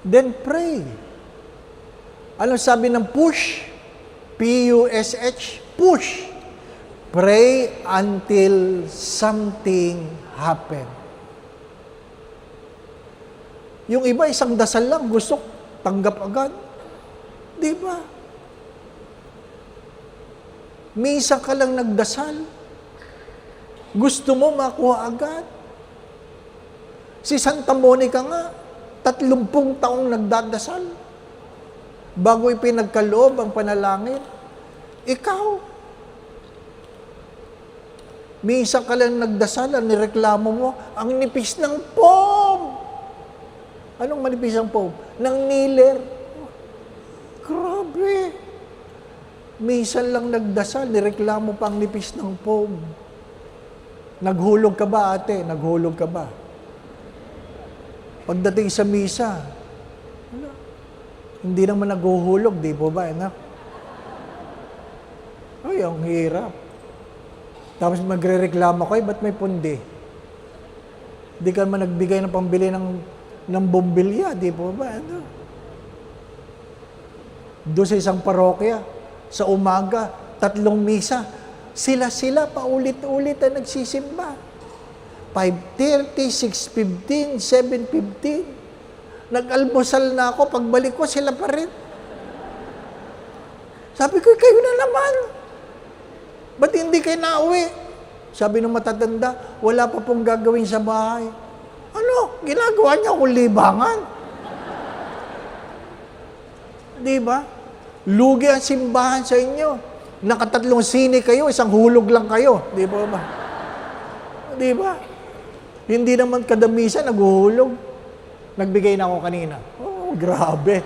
Then pray. Ano sabi ng push? P-U-S-H, push. Pray until something happen. Yung iba, isang dasal lang, gusto tanggap agad. Di ba? Minsan ka lang nagdasal. Gusto mo makuha agad. Si Santa Monica nga, 30 taong nagdadasal. Bago ipinagkaloob ang panalangin. Ikaw, minsan ka lang nagdasal, nireklamo mo, ang nipis ng pom. Anong manipis ang pom? Ng niler. Grabe. Minsan lang nagdasal, nireklamo pa ang nipis ng pom. Naghulog ka ba, ate? Naghulog ka ba? Pagdating sa misa, hindi naman naghuhulog, di po ba, anak? Ay, ang hirap. Tapos magre-reklamo kayo, ba't may pundi? Hindi ka naman nagbigay ng pambili ng bombilya, di po ba, ano? Doon sa isang parokya, sa umaga, 3 misa, sila paulit-ulit na nagsisimba. 5:30, 6:15, 7:15. Nag-almusal na ako, pagbalik ko, sila pa rin. Sabi ko, kayo na naman. Ba't hindi kayo nauwi? Sabi ng matatanda, wala pa pong gagawin sa bahay. Ano? Ginagawa niya akong libangan. Di ba? Lugi ang simbahan sa inyo. Nakatatlong sine kayo, isang hulog lang kayo. Di ba ba? Di ba? Hindi naman kadamisa naghuhulog. Nagbigay na ako kanina. Oh, grabe.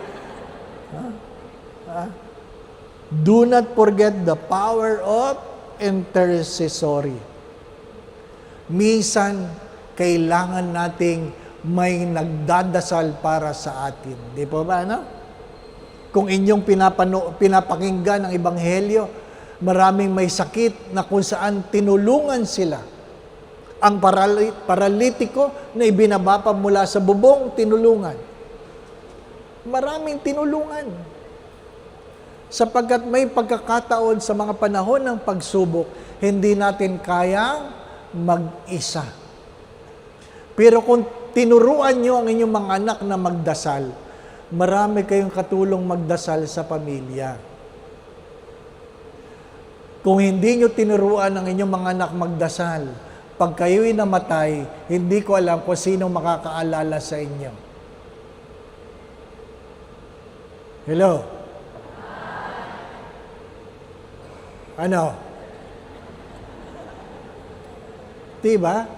Do not forget the power of intercessory. Minsan, kailangan nating may nagdadasal para sa atin. Di po ba, no? Kung inyong pinapakinggan ang Ebanghelyo, maraming may sakit na kung saan tinulungan sila. Ang paralitiko na ibinababa mula sa bubong, tinulungan. Maraming tinulungan. Sapagkat may pagkakataon sa mga panahon ng pagsubok, hindi natin kayang mag-isa. Pero kung tinuruan nyo ang inyong mga anak na magdasal, marami kayong katulong magdasal sa pamilya. Kung hindi nyo tinuruan ang inyong mga anak magdasal, pag kayo'y namatay, hindi ko alam kung sino makakaalala sa inyo. Hello? Ano? Diba?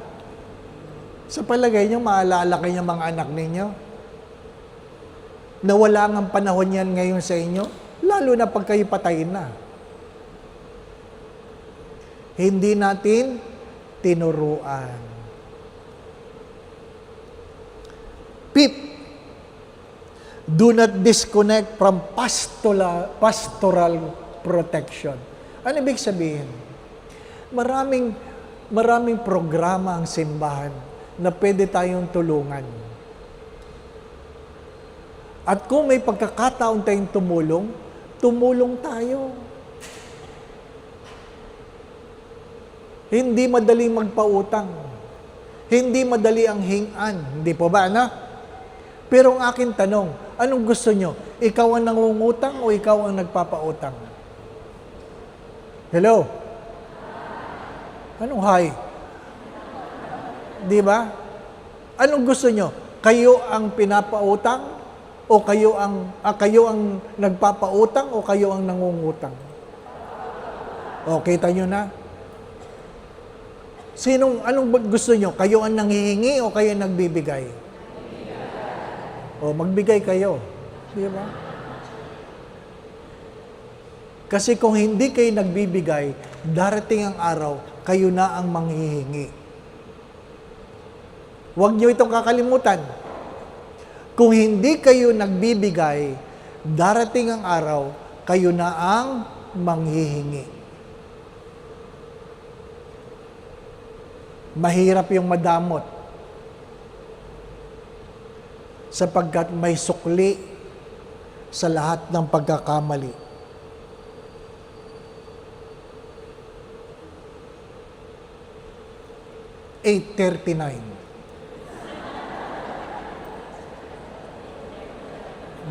Sa palagay nyo, maalala kayo ng mga anak ninyo? Nawala ang panahon yan ngayon sa inyo? Lalo na pag kayo patayin na. Hindi natin tinuruan. Fifth, do not disconnect from pastoral protection. Ano ibig sabihin? Maraming programa ang simbahan na pwede tayong tulungan. At kung may pagkakataon tayong tumulong tayo. Hindi madali magpautang. Hindi madali ang hingan. Hindi po ba, ano? Pero ang akin tanong, anong gusto nyo? Ikaw ang nangungutang o ikaw ang nagpapautang? Hello? Anong hi? Di ba? Anong gusto nyo? Kayo ang pinapautang o kayo ang nagpapautang o kayo ang nangungutang? O, kita nyo na? Anong gusto nyo? Kayo ang nanghihingi o kayo ang nagbibigay? O, magbigay kayo. Di ba? Kasi kung hindi kayo nagbibigay, darating ang araw, kayo na ang manghihingi. Huwag nyo itong kakalimutan. Kung hindi kayo nagbibigay, darating ang araw, kayo na ang manghihingi. Mahirap yung madamot sapagkat may sukli sa lahat ng pagkakamali.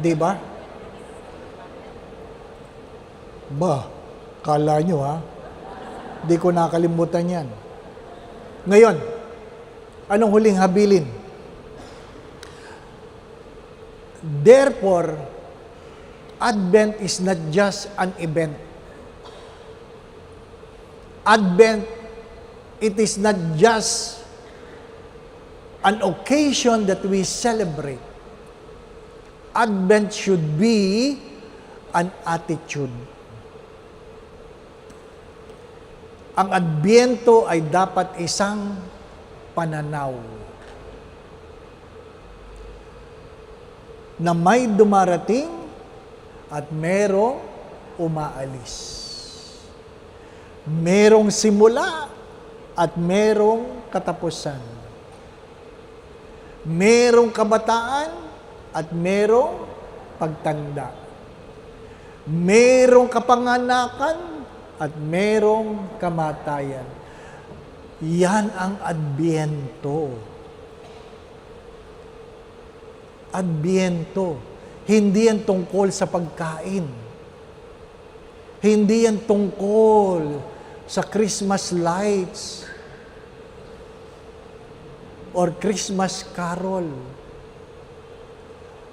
Diba? Ba, kala nyo ha? Di ko nakalimutan yan. Ngayon, anong huling habilin? Therefore, Advent is not just an event. Advent, it is not just an occasion that we celebrate. Advent should be an attitude. Ang Adbyento ay dapat isang pananaw na may dumarating at merong umaalis. Merong simula at merong katapusan. Merong kabataan at merong pagtanda. Merong kapanganakan at merong kamatayan. Yan ang Adbyento. Adbyento. Hindi yan tungkol sa pagkain. Hindi yan tungkol sa Christmas lights or Christmas carol.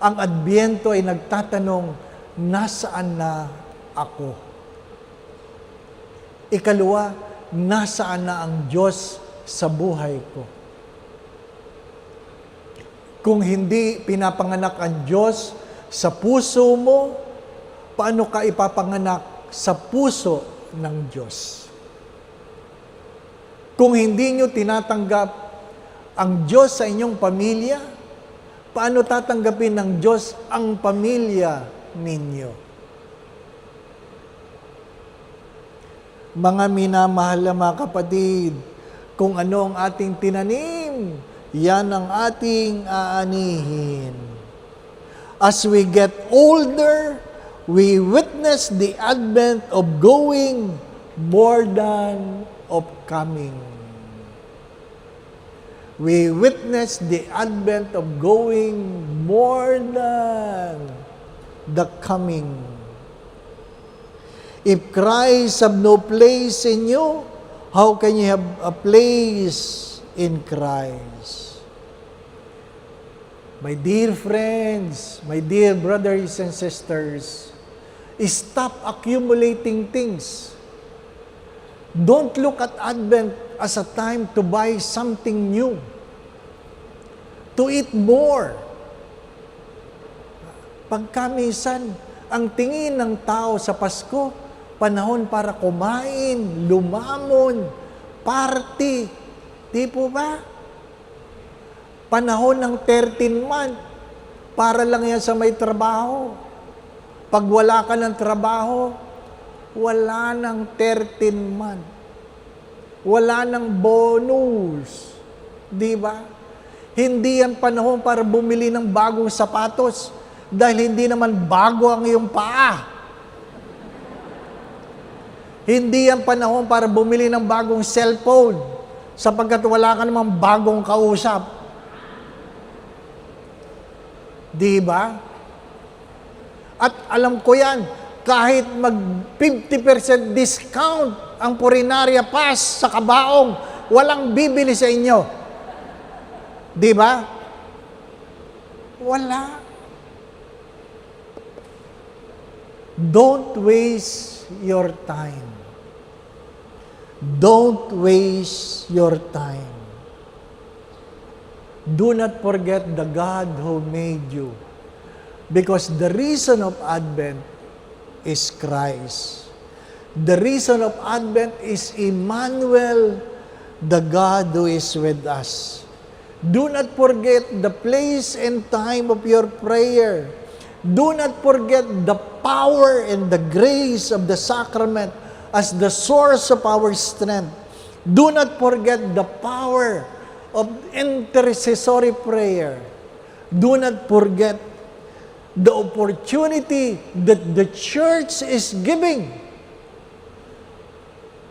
Ang Adbyento ay nagtatanong, nasaan na ako? Ikalawa, nasaan na ang Diyos sa buhay ko? Kung hindi pinapanganak ang Diyos sa puso mo, paano ka ipapanganak sa puso ng Diyos? Kung hindi nyo tinatanggap ang Diyos sa inyong pamilya, paano tatanggapin ng Diyos ang pamilya ninyo? Mga minamahal na mga kapatid, kung ano ang ating tinanim, yan ang ating aanihin. As we get older, we witness the advent of going more than of coming. We witness the advent of going more than the coming. If Christ have no place in you, how can you have a place in Christ? My dear friends, my dear brothers and sisters, stop accumulating things. Don't look at Advent as a time to buy something new, to eat more. Pagkamisan, ang tingin ng tao sa Pasko, panahon para kumain, lumamon, party. Di po ba? Panahon ng 13 month, para lang yan sa may trabaho. Pag wala ka ng trabaho, wala ng 13 month. Wala ng bonus. Di ba? Hindi yan panahon para bumili ng bagong sapatos dahil hindi naman bago ang iyong paa. Hindi yan panahon para bumili ng bagong cellphone sapagkat wala ka namang bagong kausap. Di ba? At alam ko yan, kahit mag 50% discount ang Purinaria Pass sa kabaong, walang bibili sa inyo. Di ba? Wala. Don't waste your time. Don't waste your time. Do not forget the God who made you. Because the reason of Advent is Christ. The reason of Advent is Emmanuel, the God who is with us. Do not forget the place and time of your prayer. Do not forget the power and the grace of the sacrament as the source of our strength. Do not forget the power of intercessory prayer. Do not forget the opportunity that the church is giving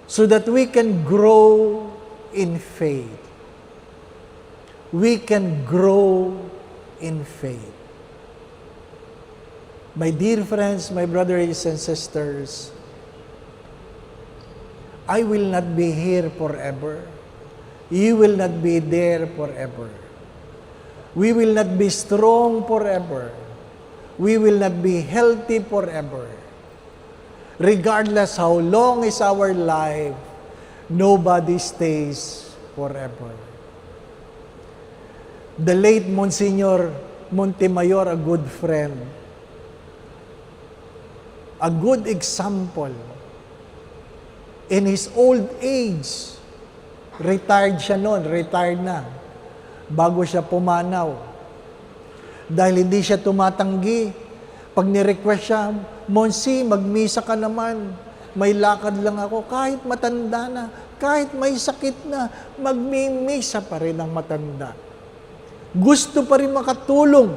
so that we can grow in faith. We can grow in faith. My dear friends, my brothers and sisters, I will not be here forever. You will not be there forever. We will not be strong forever. We will not be healthy forever. Regardless how long is our life, nobody stays forever. The late Monsignor Montemayor, a good friend, a good example. In his old age, retired siya noon, retired na, bago siya pumanaw. Dahil hindi siya tumatanggi. Pag ni-request siya, Monsi, magmisa ka naman, may lakad lang ako, kahit matanda na, kahit may sakit na, magmimisa pa rin ang matanda. Gusto pa rin makatulong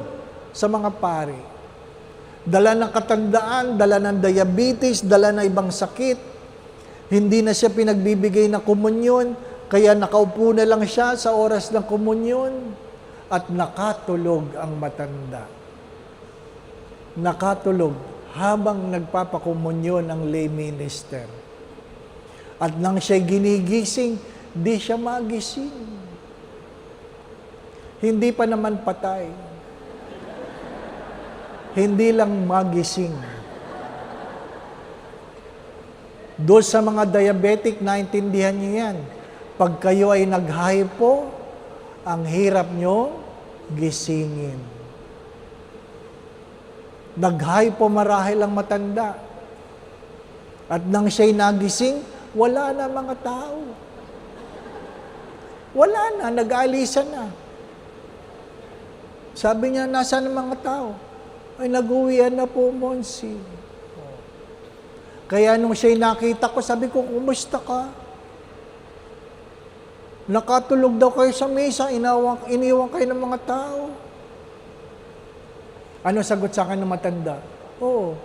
sa mga pari. Dala ng katandaan, dala ng diabetes, dala ng ibang sakit. Hindi na siya pinagbibigay na komunyon, kaya nakaupo na lang siya sa oras ng komunyon at nakatulog ang matanda. Nakatulog habang nagpapakomunyon ang lay minister. At nang siya ginigising, di siya magising. Hindi pa naman patay. Hindi lang magising. Doon sa mga diabetic, naintindihan niyo yan. Pag kayo ay nag-hypo, ang hirap nyo gisingin. Nag-hypo marahil ang matanda. At nang siya'y nagising, wala na mga tao. Wala na, nag-aalisan na. Sabi niya, nasaan ang mga tao? Ay, nag-uwian na po, Monsi. Kaya nung siya'y nakita ko, sabi ko, kumusta ka? Nakatulog daw kayo sa mesa, iniwan kayo ng mga tao. Ano sagot sa akin ng matanda? Oo,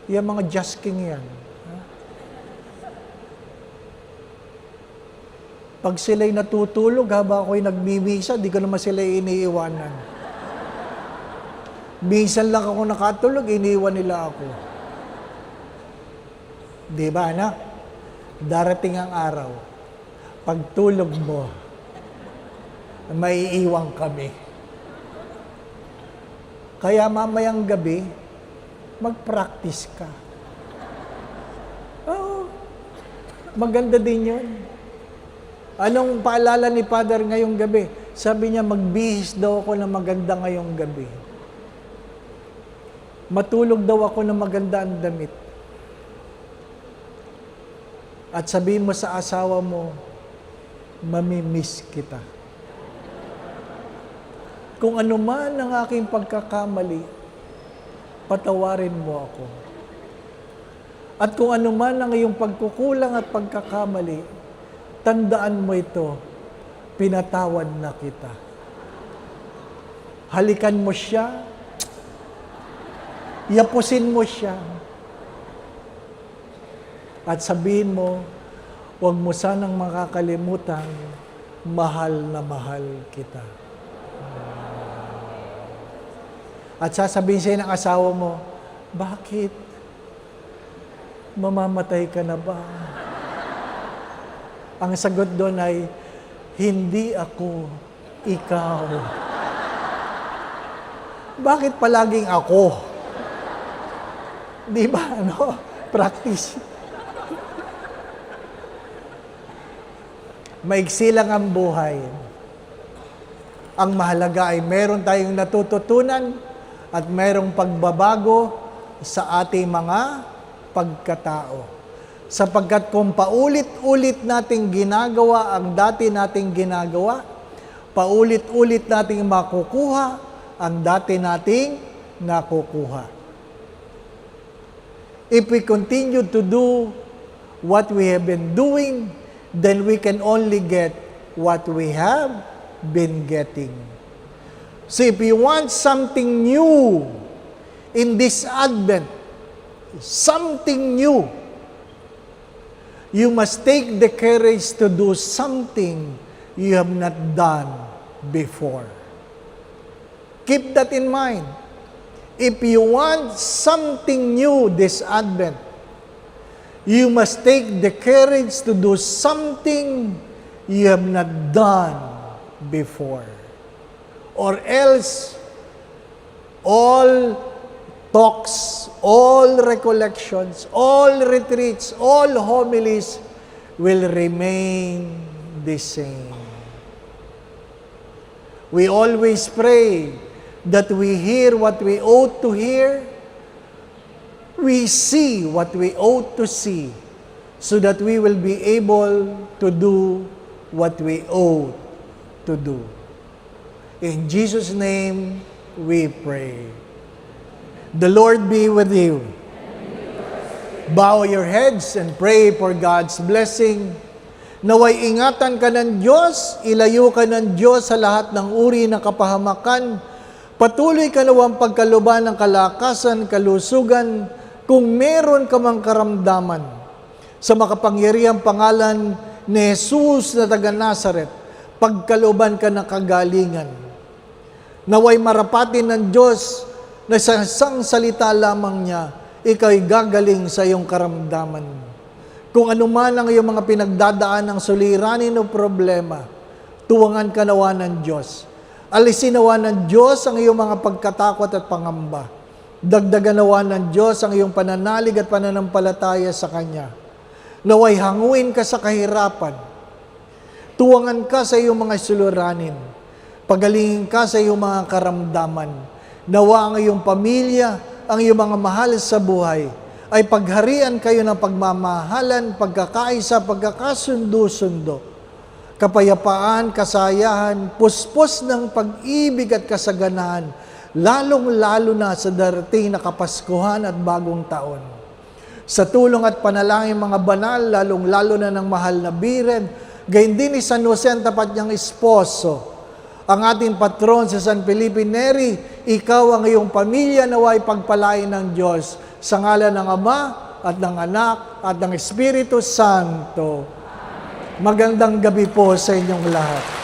yung mga jasking yan. Pag sila'y natutulog, habang ako'y nagmimisa, di ko naman sila iniiwanan. Minsan lang ako nakatulog, iniwan nila ako. Di ba, anak? Darating ang araw, pagtulog mo, maiiwang kami. Kaya mamayang gabi, mag-practice ka. Oo, maganda din yun. Anong paalala ni Father ngayong gabi? Sabi niya, magbihis daw ako na maganda ngayong gabi. Matulog daw ako na maganda ang damit. At sabihin mo sa asawa mo, mamimiss kita. Kung ano man ang aking pagkakamali, patawarin mo ako. At kung ano man ang iyong pagkukulang at pagkakamali, tandaan mo ito, pinatawad na kita. Halikan mo siya, yapusin mo siya, at sabihin mo, huwag mo sanang makakalimutan, mahal na mahal kita. At sasabihin sa'yo ng asawa mo, bakit? Mamamatay ka na ba? Ang sagot doon ay, hindi ako, ikaw. Bakit palaging ako? Di ba, ano? Practice. Maigsi lang ang buhay. Ang mahalaga ay meron tayong natututunan at merong pagbabago sa ating mga pagkatao. Sapagkat kung paulit-ulit nating ginagawa ang dati nating ginagawa, paulit-ulit nating makukuha ang dati nating nakukuha. If we continue to do what we have been doing, then we can only get what we have been getting. So if you want something new in this Advent, something new, you must take the courage to do something you have not done before. Keep that in mind. If you want something new this Advent, you must take the courage to do something you have not done before. Or else, all talks, all recollections, all retreats, all homilies will remain the same. We always pray that we hear what we ought to hear, we see what we ought to see, so that we will be able to do what we ought to do. In Jesus' name, we pray. The Lord be with you. Bow your heads and pray for God's blessing. Naway ingatan ka ng Diyos, ilayo ka ng Diyos sa lahat ng uri ng kapahamakan. Patuloy ka nawang pagkaluban ng kalakasan, kalusugan, kung meron ka mang karamdaman. Sa makapangyarihang pangalan ni Jesus na taga Nazaret, pagkaluban ka ng kagalingan. Naway marapatin ng Diyos na sa isang salita lamang niya, ikaw'y gagaling sa iyong karamdaman. Kung ano man ang iyong mga pinagdadaan ng suliranin o problema, tuwangan ka nawa ng Diyos. Alisin nawa ng Diyos ang iyong mga pagkatakot at pangamba. Dagdagan nawa ng Diyos ang iyong pananalig at pananampalataya sa Kanya. Naway hanguin ka sa kahirapan. Tuwangan ka sa iyong mga suliranin. Pagalingin ka sa iyong mga karamdaman. Nawa ang iyong pamilya, ang iyong mga mahal sa buhay, ay pagharian kayo ng pagmamahalan, pagkakaisa, pagkakasundo-sundo. Kapayapaan, kasayahan, puspos ng pag-ibig at kasaganahan, lalong-lalo na sa darating na Kapaskuhan at Bagong Taon. Sa tulong at panalangin mga banal, lalong-lalo na ng mahal na Biren, gayon din ni San Jose ang tapat niyang esposo, ang ating patron si San Felipe Neri, ikaw ang iyong pamilya naway pagpalain ng Diyos sa ngalan ng Ama at ng Anak at ng Espiritu Santo. Magandang gabi po sa inyong lahat.